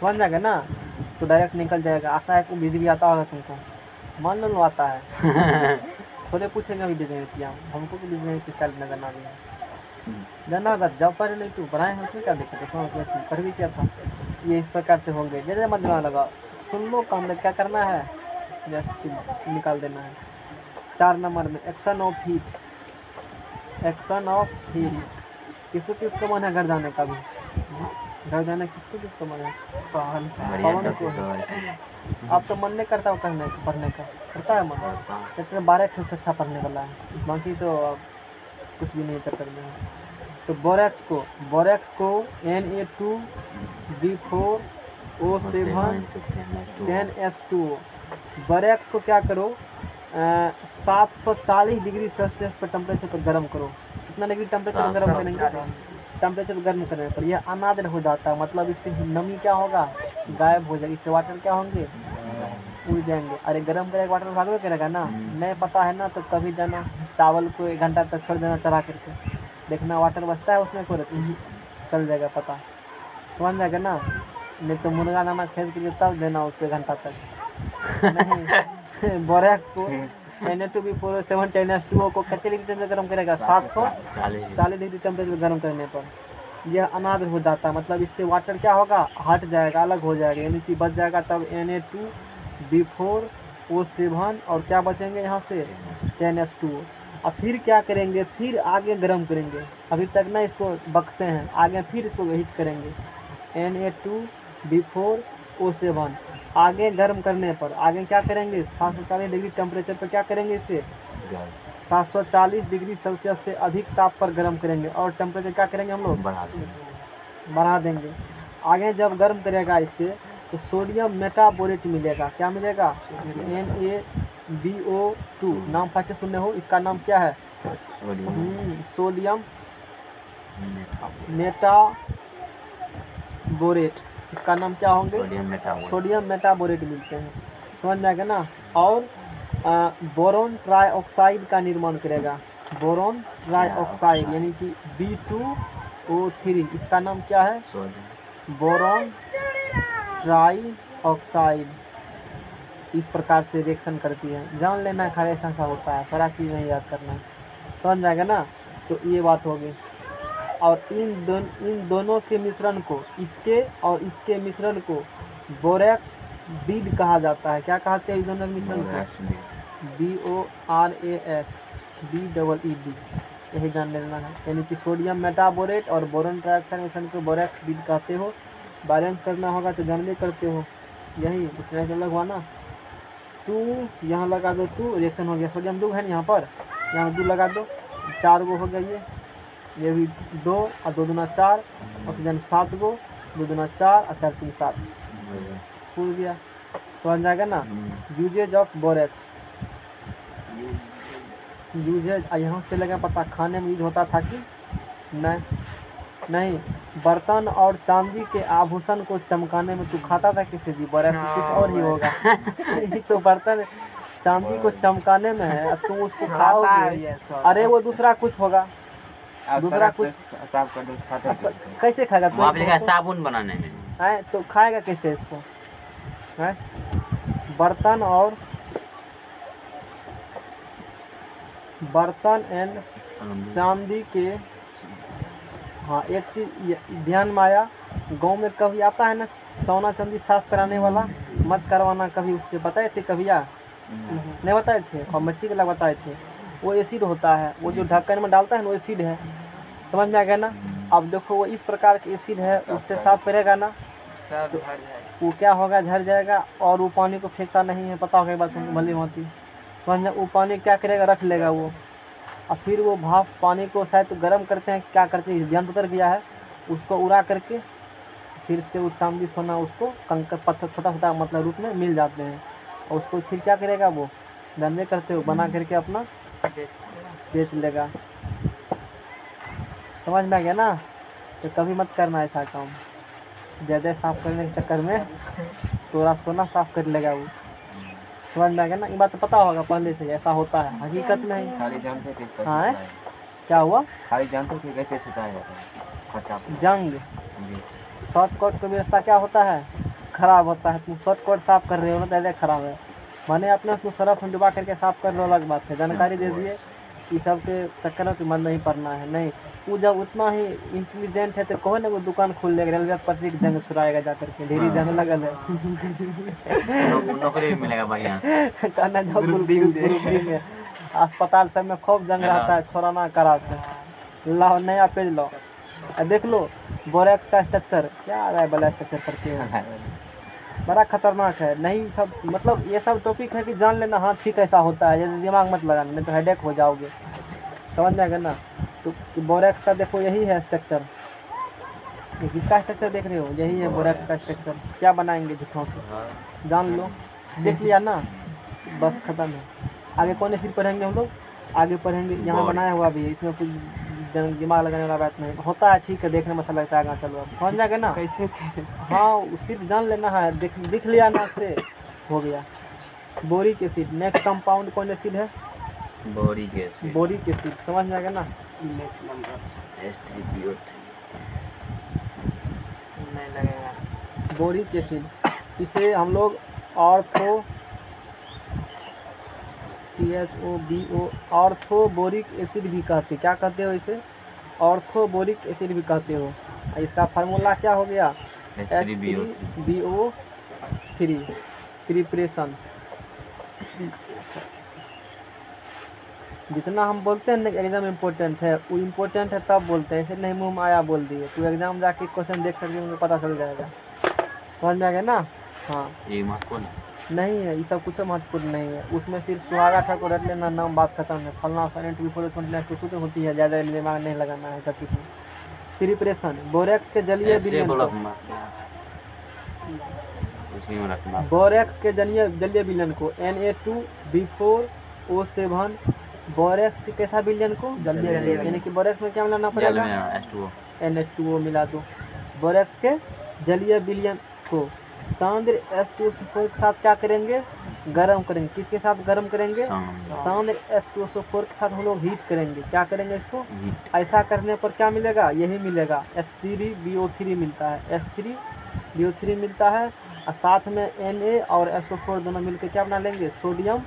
समझ जाएगा ना, तो डायरेक्ट निकल जाएगा। आशा है कि विधि भी आता होगा तुमको, मान लो आता है थोड़े पूछेंगे अभी बीजगणितीय, हमको भी बीजगणितीय स्टाइल में करना भी है, जाना होगा। जब पढ़े नहीं तू पढ़ाए हम क्या दिक्कत है, पढ़ भी क्या था। ये इस प्रकार से होंगे, जैसे मत लगा, सुन लो काम में क्या करना है, जस्ट निकाल देना है। 4 नंबर में action of heat, action of heat किसको किसको मन है घर जाने का भी, घर जाने किसको किसको मन है, पवन को है। अब तो मन नहीं करता वो करने पढ़ने का, करता है मन, तो 12 ठोक अच्छा पढ़ने वाला है, बाकी तो कुछ भी नहीं चक्कर में है। तो बोरेक्स को Na2B4O7 10S2, बोरेक्स को क्या करो 740 डिग्री सेल्सियस पर टेम्परेचर पर गर्म करो। कितना डिग्री टेम्परेचर पर गर्म करेंगे, टेम्परेचर गर्म करने पर यह अनाद्र हो जाता है, मतलब इससे नमी क्या होगा, गायब हो जाएगी, इससे वाटर क्या होंगे, उड़ जाएंगे। अरे गर्म करेगा वाटर भागवे करेगा ना, नहीं पता है ना तो कभी जाना चावल को 1 घंटा तक छोड़ देना चढ़ा करके, देखना वाटर बचता है उसमें, को चल जाएगा पता, समझ जाएगा ना। नहीं तो मुर्गा नमक खेल के तब देना उसको 1 घंटा तक नहीं। बोरेक्स को Na2B4O7 10S2 को कितने डिग्री टेम्परेचर गर्म करेगा, 740 डिग्री टेम्परेचर गर्म करने पर यह अनाद्र हो जाता है, मतलब इससे वाटर क्या होगा, हट जाएगा, अलग हो जाएगा, यानी कि बच जाएगा तब Na2B4O7 और क्या बचेंगे यहाँ से 10S2। अब फिर क्या करेंगे, फिर आगे गर्म करेंगे, अभी तक ना इसको बक्से हैं, आगे फिर इसको हीट करेंगे Na2B4O7 आगे गर्म करने पर आगे क्या करेंगे 740 डिग्री टेम्परेचर पर क्या करेंगे, इसे 740 डिग्री सेल्सियस से अधिक ताप पर गर्म करेंगे और टेम्परेचर क्या करेंगे हम लोग बढ़ा देंगे। आगे जब गर्म करेगा इससे तो सोडियम मेटाबोरेट मिलेगा, क्या मिलेगा NaBO2, नाम फर्स्ट सुनने हो, इसका नाम क्या है, सोडियम मेटाबोरेट, इसका नाम क्या होंगे, सोडियम मेटाबोरेट मिलते हैं, समझ में आएगा ना। और बोरोन ट्राइऑक्साइड का निर्माण करेगा, बोरोन ट्राइऑक्साइड यानी कि B2O3, इसका नाम क्या है, बोरोन ट्राइऑक्साइड, इस प्रकार से रिएक्शन करती है, जान लेना है, खाली ऐसा होता है, सारा चीज़ नहीं याद करना है, समझ जाएगा ना। तो ये बात होगी। और इन दोनों के मिश्रण को, इसके और इसके मिश्रण को बोरेक्स बीड कहा जाता है, क्या कहते हैं इस दोनों के मिश्रण को, BORAX BEED, यही जान लेना है, यानी कि सोडियम मेटाबोरेट और बोरोन ट्राइऑक्साइड मिश्रण को बोरेक्स बीड कहते हो। बैलेंस करना होगा तो जानबे करते हो, यही इतना अलग हुआ ना। 2 यहाँ लगा दो, 2 रिएक्शन हो गया, सोडियम 2 है यहाँ पर, यहाँ 2 लगा दो, 4 गो हो गया, ये भी 2 और 2 दूना 4, ऑक्सीजन 7 गो, 2 दूना 4 और 4 3 7, फूल गया, समझ जाएगा ना। यूजेज ऑफ बोरेक्स, यूजेज यहाँ से लगा पता, खाने में यूज होता था कि नहीं, बर्तन और चांदी के आभूषण को चमकाने में, तू खाता था किसी भी, बोरेक्स कुछ और ही होगा तो बर्तन चांदी को चमकाने में है, तुम उसको खाओगे, अरे वो दूसरा कुछ होगा, दूसरा कुछ कैसे खाएगा वहाँ पे लिखा है साबुन बनाने में है, तो खाएगा कैसे इसको है। बर्तन एंड चांदी के, हाँ एक चीज ध्यान में आया, गांव में कभी आता है ना सोना चांदी साफ कराने वाला, मत करवाना कभी उससे, बताए थे कभी या नहीं बताए थे, और मिट्टी वाला बताए थे, वो एसिड होता है, वो जो ढक्कन में डालता है ना वो एसिड है, समझ में आ गया ना। अब देखो वो इस प्रकार के एसिड है, उससे साफ करेगा ना तो वो क्या होगा, झड़ जाएगा, और वो पानी को फेंकता नहीं है, पता होगा बात भली होती, समझना। वो पानी क्या करेगा, रख लेगा वो, और फिर वो भाप पानी को शायद तो गर्म करते हैं, क्या करते हैं ध्यान उतर गया है, उसको उड़ा करके फिर से वो चांदी सोना उसको कंकर पत्थर छोटा छोटा मतलब रूप में मिल जाते हैं, और उसको फिर क्या करेगा वो धंधे करते हो बना करके अपना बेच लेगा, समझ में आ गया ना। तो कभी मत करना ऐसा काम, ज़्यादा साफ करने के चक्कर में थोड़ा सोना साफ कर लेगा वो। समझ में आ गया ना? ये बात तो पता होगा पहले से ऐसा होता है, हकीकत में है। खाली जानते थे कैसे हाँ, छुटाया है? क्या हुआ? खाली जानते थे कैसे छुटाया जाता है खर्चा को? जंग जी। शॉर्टकट का व्यवस्था क्या होता है? खराब होता है। तुम शॉर्टकट साफ कर रहे हो ना, ज़्यादा खराब है। मैंने अपने उसको सरफ में डुबा करके साफ कर रहे हो अलग बात है, जानकारी दे दिए। ये सब के चक्कर में तुम्हें नहीं पड़ना है। नहीं, वो जब उतना ही इंटेलिजेंट है तो कहो ना वो दुकान खोल लेगा, रेलवे पटरी की जंग छुड़ाएगा जा करके, ढेरी जंग लगल है। नौकरी भी मिलेगा बढ़िया। कहना जाओ गुरुदी में, अस्पताल सब में खूब जंग रहता है, छोड़ाना करा से लाओ नया पेज लो। देख लो बोरेक्स का स्ट्रक्चर क्या आ रहा है, बड़ा स्ट्रक्चर करके है, बड़ा खतरनाक है। नहीं सब मतलब ये सब टॉपिक है कि जान लेना, हाँ ठीक ऐसा होता है, जैसे दिमाग मत लगाना नहीं तो हेडेक हो जाओगे। समझ में आएगा ना? तो बोरेक्स का देखो यही है स्ट्रक्चर, ये किसका स्ट्रक्चर देख रहे हो? यही है बोरेक्स का स्ट्रक्चर। क्या बनाएंगे झूठों से, जान लो, देख लिया ना, बस खत्म है। आगे कौन सी पढ़ेंगे हम लोग? आगे पढ़ेंगे, यहाँ बनाया हुआ भी है, इसमें कुछ दिमाग लगाने वाला बात नहीं होता है। ठीक है, देखने में अच्छा लगता है, आगे चलो अब समझ जाएगा ना कैसे? हाँ, सिर्फ जान लेना है, दिख लिया ना से हो गया। बोरिक एसिड, नेक्स्ट कंपाउंड कौन एसिड है? Boric acid. बोरिक एसिड, समझ में आएगा ना? Next number H3PO3। नहीं लगेगा। बोरिक एसिड, इसे हम लोग ऑर्थो THOBO ऑर्थोबोरिक एसिड भी कहते, क्या कहते हो इसे? ऑर्थोबोरिक एसिड भी कहते हो। इसका फार्मूला क्या हो गया? H3BO3 preparation. जितना हम बोलते हैं ना एग्जाम इम्पोर्टेंट है, वो इम्पोर्टेंट है तब बोलते हैं, ऐसे नहीं मुँह में आया बोल दिए। तो एग्जाम जाके क्वेश्चन देख सकते हो, पता चल जाएगा। समझ में आ गया ना? हाँ, ये महत्वपूर्ण नहीं है, ये सब कुछ महत्वपूर्ण नहीं है। उसमें सिर्फ सुहागा ठाकुर रट लेना, नाम बात खत्म है। फलना साइलेंट बिफोर कुछ होती है, ज़्यादा दिमाग नहीं लगाना है सब कुछ में। प्रिपरेशन, बोरेक्स के जलीय विलयन को, उसी में रखना। बोरेक्स के जलीय विलयन को Na2B4O7। बोरेक्स के कैसा विलयन को? जलीय विलयन, यानी कि बोरेक्स में क्या मिलाना पड़ेगा? NH2O मिला दो। बोरेक्स के जलीय विलयन को सांद्र H2SO4 के साथ क्या करेंगे? गरम करेंगे। किसके साथ गरम करेंगे? सांद्र H2SO4 के साथ हम लोग हीट करेंगे। क्या करेंगे इसको? ऐसा करने पर क्या मिलेगा? यही मिलेगा, H3BO3 मिलता है। H3BO3 मिलता है और साथ में Na और SO4 दोनों मिलकर क्या बना लेंगे? सोडियम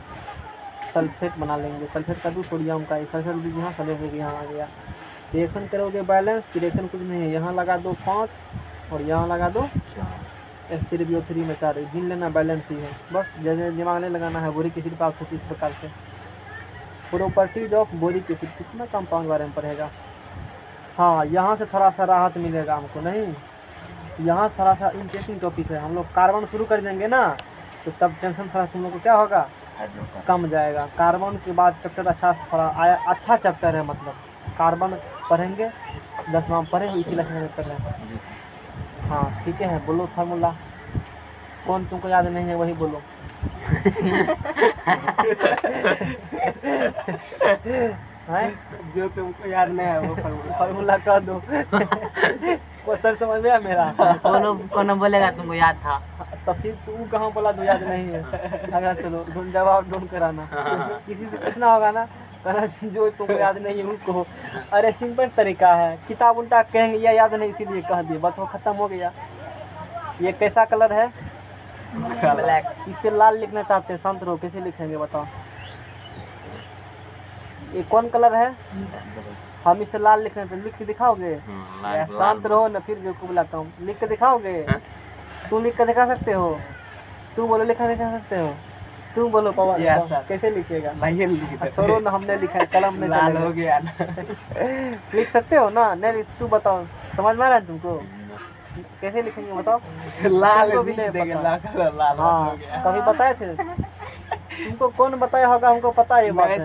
सल्फेट बना लेंगे। सल्फेट का 2 सोडियम का, सल्फेट भी यहाँ सल्फेट यहाँ आ गया। रिएक्शन करोगे बैलेंस, रिएक्शन कुछ नहीं है, यहाँ लगा दो 5 और यहाँ लगा दो H3BO3 में 4, गिन लेना, बैलेंस ही है बस, जैसे दिमाग नहीं लगाना है। बोरिक एसिड का इस प्रकार से। प्रॉपर्टीज ऑफ बोरिक एसिड, कितना कंपाउंड बारे में पढ़ेगा। हाँ, यहाँ से थोड़ा सा राहत मिलेगा हमको, नहीं यहाँ थोड़ा सा इंटरेस्टिंग टॉपिक है। हम लोग कार्बन शुरू कर देंगे ना तो तब टेंशन थोड़ा तुम लोग को क्या होगा? कम जाएगा। कार्बन के बाद चैप्टर अच्छा थोड़ा आया, अच्छा चैप्टर है, मतलब कार्बन पढ़ेंगे 10वां में पढ़े, इसी लक्षण कर रहे हैं। हाँ ठीक है, बोलो फार्मूला। कौन तुमको याद नहीं है वही बोलो। हैं? जो तुमको याद नहीं है वो फार्मूला कह दो। क्वेश्चन समझ में आया मेरा? कौन बोलेगा तुमको याद था? तो फिर तू कहाँ बोला तो याद नहीं है? अगर चलो जवाब ढूंढ कर आना, किसी से पूछना होगा ना, कहना जो तुमको याद नहीं है उनको। अरे सिंपल तरीका है, किताब उल्टा कहेंगे ये याद नहीं इसीलिए कह दिए, बस वो खत्म हो गया। ये कैसा कलर है? ब्लैक। इससे लाल लिखना चाहते हैं, शांत रहो, कैसे लिखेंगे बताओ? ये कौन कलर है? हम इसे लाल लिखने तो लिख के दिखाओगे? शांत रहो ना, फिर बेवकूफ लगता हूँ। लिख के दिखाओगे? तुम लिख कर दिखा सकते हो? तुम बोलो लिखा दिखा सकते हो? तुम बोलो पवन कैसे लिखेगा? छोड़ो ना, हमने लिखा है, कलम में लाल हो गया। लिख सकते हो ना? नहीं तू बताओ, समझ में आ रहा है तुमको? कैसे लिखेंगे बताओ? लाल को भी नहीं पता। हाँ, कभी बताए थे तुमको? कौन बताया होगा? हमको पता है ये बात है।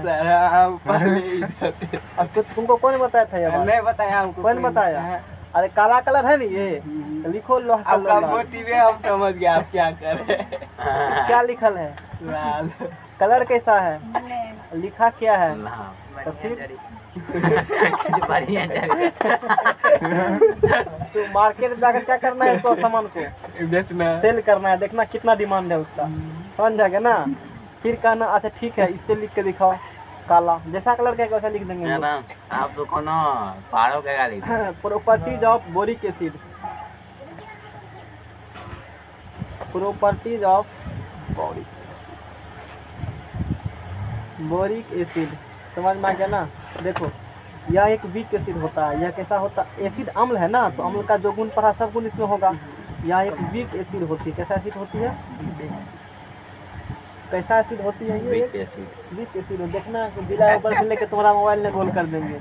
तुमको कौन बताया था ये बात? नहीं बताया हमको। कौन बताया? अरे काला कलर है नी ये, लिखो लोहा आपका मोटिव है, हम समझ गए आप क्या कर रहे हैं। क्या लिखल है? लाल। कलर कैसा है? लिखा क्या है? तो फिर बढ़िया जगह। तो मार्केट में जाकर क्या करना है, इसको सामान को बेचना सेल करना है, देखना कितना डिमांड है उसका, समझ जाएगा ना। फिर कहना अच्छा ठीक है, इससे लिख के दिखाओ, काला जैसा कलर का वैसा लिख देंगे हम लोग। मैडम आप तो कोनो पहाड़ों के गाड़ी properties of boric acid, properties of boric acid, समझ में आ गया ना। देखो यह एक वीक एसिड होता है, यह कैसा होता है, एसिड अम्ल है ना, तो अम्ल का जो गुण पढ़ा सब गुण इसमें होगा। यह एक वीक एसिड होती है, कैसा एसिड होती है, कैसा एसिड होती है ये, वीक एसिड। देखना कि बिना ऊपर से लेके तुम्हारा मोबाइल ने गोल कर देंगे,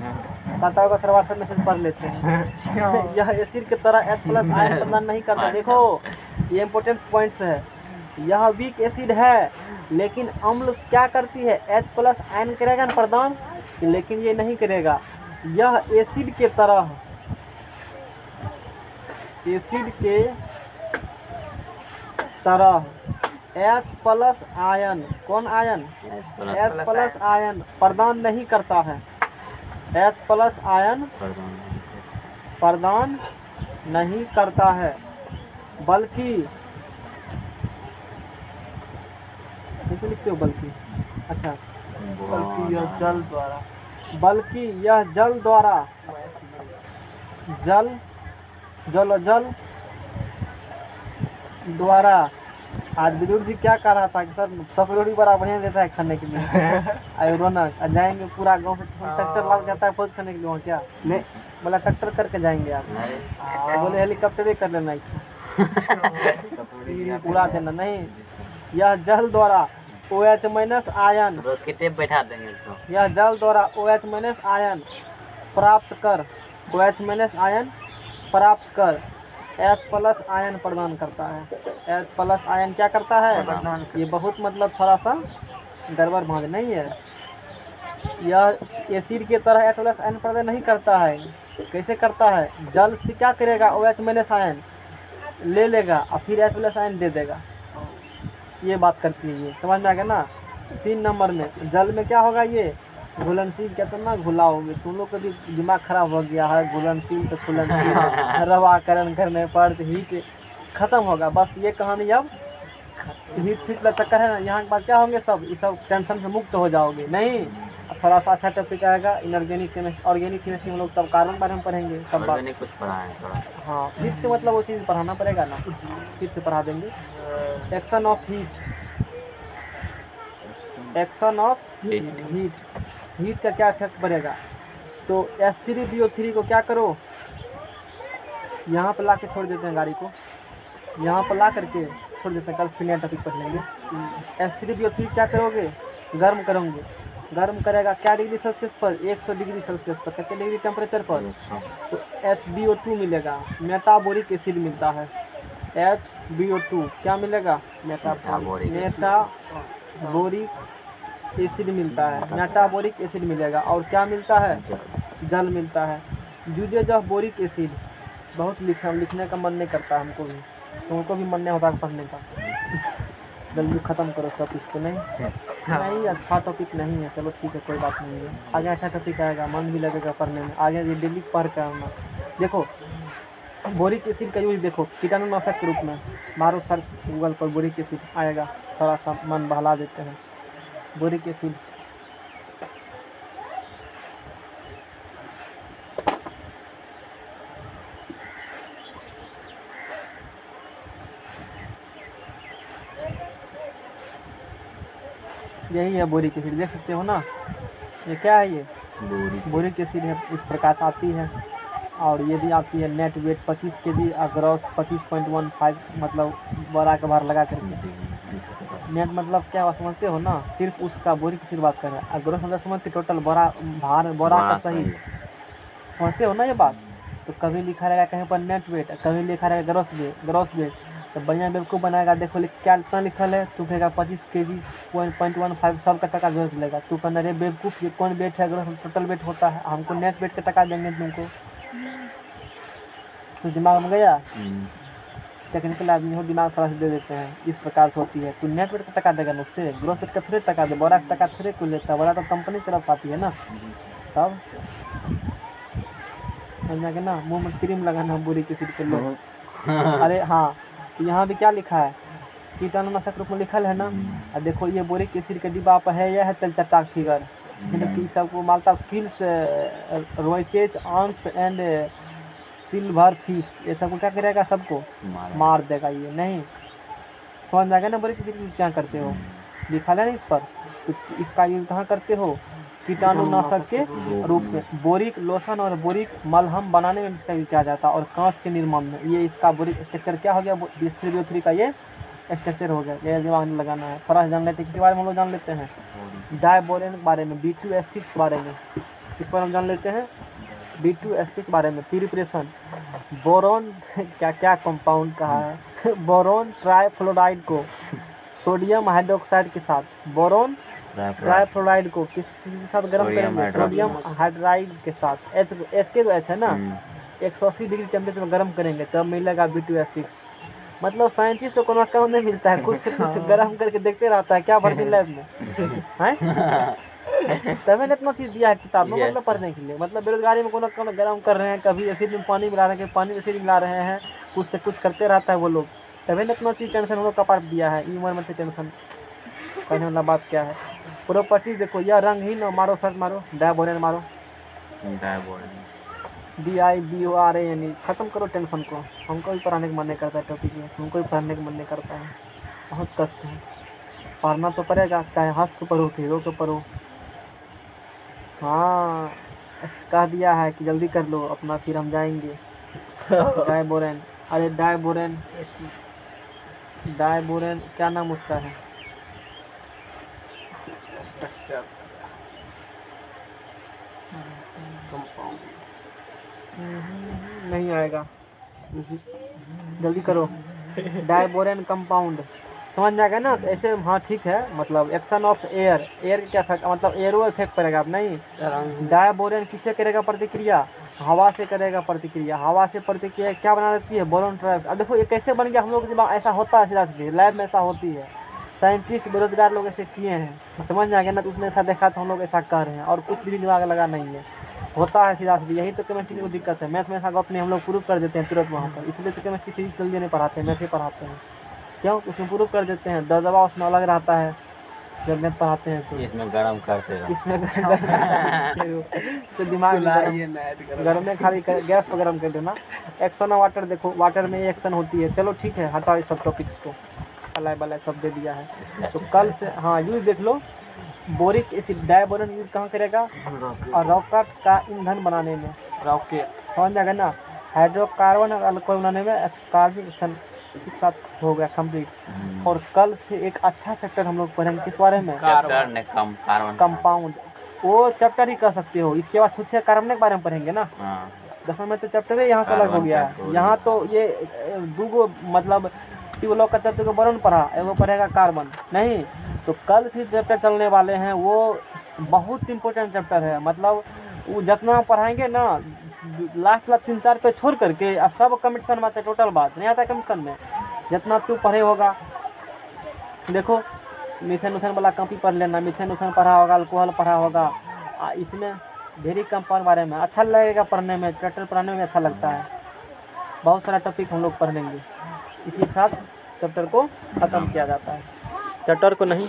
पता होगा सर व्हाट्सएप मैसेज पढ़ लेते हैं। यह एसिड की तरह H+ आयन प्रदान नहीं करता। देखो ये इंपॉर्टेंट पॉइंट्स है, यह वीक एसिड है लेकिन अम्ल क्या करती है, H+ आयन करेगा ना प्रदान, लेकिन ये नहीं करेगा। यह एसिड के तरह, एसिड के तरह H+ आयन, कौन आयन, H+ आयन प्रदान नहीं करता है, H+ आयन प्रदान नहीं करता है, बल्कि कैसे लिखते हो बल्कि, अच्छा बल्कि यह जल द्वारा, बल्कि यह जल द्वारा, जल द्वारा। आज विदुर जी क्या कह रहा था कि सर सब रोटी बड़ा बढ़िया देता है खाने के लिए, आयो रौनक जाएंगे पूरा गांव से ट्रैक्टर लाल जाता है फौज खाने के लिए वहाँ, क्या नहीं बोला ट्रैक्टर करके जाएंगे आप, बोले हेलीकॉप्टर ही कर लेना पूरा देना नहीं। यह जल द्वारा OH- आयन, रोज कितने बैठा देंगे इसको, यह जल द्वारा OH- आयन प्राप्त कर, OH- आयन प्राप्त कर H+ आयन प्रदान करता है। H+ आयन क्या करता है, ये बहुत मतलब थोड़ा सा गड़बड़ भांज नहीं है। यह एसिड की तरह H+ आयन प्रदान नहीं करता है, कैसे करता है, जल से क्या करेगा, OH- आयन ले लेगा और फिर H+ आयन दे देगा, ये बात करती है ये, समझ में आ गया ना। 3 नंबर में जल में क्या होगा, ये घुलनशील, कितना घुलाओगे, तुम लोग का भी दिमाग खराब हो गया है, घुलनशील तो घुलनशील रवाकरण करने पर हीट खत्म होगा, बस ये कहानी अब हीट फिट का चक्कर है ना। यहाँ के बाद क्या होंगे सब, ये सब टेंशन से मुक्त हो जाओगे। नहीं थोड़ा सा अच्छा टॉपिक आएगा इनऑर्गेनिक केमिस्ट्री, ऑर्गेनिक केमिस्ट्री हम लोग तब कार्बन बारे में पढ़ेंगे सब बात। ऑर्गेनिक कुछ पढ़ा है थोड़ा, हाँ फिर से मतलब वो चीज़ पढ़ाना पड़ेगा ना, फिर से पढ़ा देंगे। Action of heat, action of heat, heat का क्या इफेक्ट पड़ेगा, तो H3BO3 को क्या करो, यहाँ पर ला के छोड़ देते हैं गाड़ी को, यहाँ पर ला करके छोड़ देते हैं, कल फिर नया टॉपिक पढ़ लेंगे। H3BO3 क्या करोगे, गर्म करोगे, गर्म करेगा क्या डिग्री सेल्सियस पर, 100 डिग्री सेल्सियस पर, कितने डिग्री टेम्परेचर पर, तो HBO2 मिलेगा, मेटाबोरिक एसिड मिलता है। HBO2 क्या मिलेगा, मेटाबोरिक एसिड मिलता है, मेटाबोरिक एसिड मिलेगा। और क्या मिलता है, जल मिलता है। यूजेज ऑफ बोरिक एसिड, बहुत लिखने का मन नहीं करता हमको भी, तुमको भी मन नहीं होता पढ़ने का, जल्दी ख़त्म करो सब इसको। नहीं अच्छा टॉपिक नहीं है, चलो ठीक है कोई बात नहीं है, आगे अच्छा टॉपिक आएगा, मन भी लगेगा पढ़ने में, आगे ये डेली पढ़ कर आना। देखो बोरिक एसिड का यूज देखो कीटाणुनाशक के रूप में, मारो सर्च गूगल पर बोरिक एसिड आएगा, थोड़ा सा मन बहला देते हैं। बोरिक एसिड यही है बोरिक एसिड, देख सकते हो ना, ये क्या है, ये बोरिक एसिड है, इस प्रकार से आती है। और ये भी आती है नेट वेट 25 kg और ग्रॉस 25.15, मतलब बोरा का भार लगा करके। नेट मतलब क्या हुआ समझते हो ना, सिर्फ उसका बोरिक एसिड बात कर रहे हैं, और ग्रॉस मतलब समझते टोटल बोरा भार, बोरा का सही समझते हो ना ये बात। तो कभी लिखा रहेगा कहीं पर नेट वेट, कभी लिखा रहेगा ग्रॉस वेट, तो बढ़िया बेवकूफ़ बनाएगा। देखो क्या इतना लिखल है, तू कहेगा 25 kg 0.15 सब का टका जोड़ लेगा, तू कहना रे बेवकूफ़ ये कौन वेट है, ग्रॉस टोटल वेट होता है, हमको नेट वेट का टका देंगे तुमको, तो दिमाग में गया। टेक्निकल आदमी हो, दिमाग थोड़ा सा दे देते हैं, इस प्रकार से होती है। तो नेट वेट का टका देगा मुझसे, ग्रॉस वेट का थोड़े टका दे, बोरा का टका थोड़े को लेता है, बोरा तो कंपनी की तरफ आती है ना। तब समझा के ना, मुंह में क्रीम लगाना बोरिक एसिड के लो। अरे हाँ, तो यहाँ भी क्या लिखा है, कीटाणुनाशक रूप में लिखल है ना। और देखो ये बोरिक एसिड के डिब्बा पर है, यह है तेलचट्टा फिगर, कि सबको मारता किल्स रोचेज आंस एंड सिल्वर फिश, ये सबको क्या करेगा, सबको मार देगा ये। नहीं समझ में आ गया ना, बोरिक एसिड क्या करते हो, लिखा है ना इस पर। तो इसका यूज कहाँ करते हो, कीटाणुनाशक के रूप में। बोरिक लोशन और बोरिक मलहम बनाने में इसका यूज किया जाता है, और कांच के निर्माण में। ये इसका बोरिक स्ट्रक्चर क्या हो गया, BH3BO3 का ये स्ट्रक्चर हो गया। ये दिमाग में लगाना है। फर्स्ट जान लेते हैं, किसी बारे में हम लोग जान लेते हैं, डायबोरेन के बारे में, B2H6 के बारे में। इस पर हम जान लेते हैं B2H6 के बारे में। प्रिपरेशन, बोरोन क्या क्या कंपाउंड कहा है, बोरोन ट्राइफ्लोराइड को सोडियम हाइड्रोक्साइड के साथ, बोरोन ट्राइफ्लोराइड को किसी के साथ गर्म करेंगे, सोडियम हाइड्राइड के साथ, एच के जो एच है ना, 180 डिग्री टेम्परेचर में गर्म करेंगे तब मिलेगा B2H6। मतलब साइंटिस्ट को कोनो काम नहीं मिलता है, कुछ से कुछ गर्म करके देखते रहता है, क्या भर्ती लैब में है। तभी ने इतना चीज़ दिया है किताब में, मतलब पढ़ने के लिए। मतलब बेरोजगारी में कोनो गर्म कर रहे हैं, कभी एसिड में पानी मिला रहे हैं, पानी में एसिड मिला रहे हैं, कुछ से कुछ करते रहता है वो लोग। तभी ने इतना चीज़ टेंशन हम लोग का पार्ट दिया है। उम्र में से टेंशन कहने वाला बात क्या है। प्रॉपर्टी देखो, यह रंग ही ना, मारो सर्च मारो, डायबोरेन मारो, DIBORANE, ख़त्म करो टेंशन को। हमको भी पढ़ाने का मन नहीं करता है टॉपिक में, तुमको भी पढ़ने का मन नहीं करता है, बहुत कष्ट है। पढ़ना तो पड़ेगा, चाहे हाथ को पढ़ो हीरो को पढ़ो। हाँ कह दिया है कि जल्दी कर लो अपना, फिर हम जाएंगे। डायबोरेन, अरे डायबोरेन क्या नाम उसका है, स्ट्रक्चर कंपाउंड नहीं आएगा, जल्दी करो। डायबोरेन कंपाउंड समझ में आ गया ना। तो ऐसे हाँ ठीक है, मतलब एक्शन ऑफ एयर, एयर क्या मतलब एयरो इफेक्ट पड़ेगा। नहीं, डायबोरेन किससे करेगा प्रतिक्रिया, हवा से करेगा प्रतिक्रिया। हवा से प्रतिक्रिया क्या बना देती है, बोरोन ट्राइफ। अब देखो ये कैसे बन गया, हम लोग दिमाग ऐसा होता है सीधा सीधे, लैब में ऐसा होती है। साइंटिस्ट बेरोजगार लोग ऐसे किए हैं, समझ में आ गया ना। तो उसने ऐसा देखा तो हम लोग ऐसा कर रहे हैं, और कुछ भी दिमाग लगा नहीं है, होता है सीधा सीधे। यही तो केमिस्ट्री की दिक्कत है, मैथ में ऐसा गप नहीं, हम लोग प्रूव कर देते हैं तुरंत वहाँ पर। इसलिए तो केमिस्ट्री फिजिक्स जल्दी नहीं पढ़ाते हैं, मैथ ही पढ़ाते हैं। क्यों, उसमें प्रूव कर देते हैं, दबदबा उसमें अलग रहता है जब मैथ पढ़ाते हैं। तो इसमें गर्म करते हैं, इसमें तो दिमाग गर्म में खाली गैस पर गर्म कर देना। एक्शन ऑफ वाटर देखो, वाटर में एक्शन होती है। चलो ठीक है, हटाओ इस सब टॉपिक्स को, अलाइ सब दे दिया है। तो कल से हाँ यूज देख लो, बोरिक एसिड डायबोरेन यूज कहाँ करेगा, और रॉकेट का ईंधन बनाने में, रॉकेट समझ जाएगा ना। हाइड्रोकार्बन और अल्कोहल बनाने में कार्बन के साथ हो गया कंप्लीट। और कल से एक अच्छा चैप्टर हम लोग पढ़ेंगे, किस बारे में, कंपाउंड। वो चैप्टर ही कर सकते हो। इसके बाद कुछ कार्बन के बारे में पढ़ेंगे ना। 10वां में तो चैप्टर है, यहाँ से अलग हो गया है। यहाँ तो ये दूगो मतलब ट्यूबवेल का तत्व को बोरोन पढ़ा, वो पढ़ेगा कार्बन नहीं। तो कल से चैप्टर चलने वाले हैं, वो बहुत इंपॉर्टेंट चैप्टर है। मतलब वो जितना पढ़ाएंगे ना, लास्ट 3-4 पे छोड़ करके सब कमीशन में आता है, टोटल बात नहीं आता कमीशन में। जितना तू पढ़े होगा, देखो मिथेन उथेन वाला कॉपी पढ़ लेना, मिथेन उथेन पढ़ा होगा, अल्कोहल पढ़ा होगा। इसमें ढेरी कंपाउंड बारे में अच्छा लगेगा पढ़ने में, चैप्टर पढ़ने में अच्छा लगता है। बहुत सारा टॉपिक हम लोग पढ़ लेंगे, इसी के साथ चैप्टर को ख़त्म किया जाता है। चैप्टर को नहीं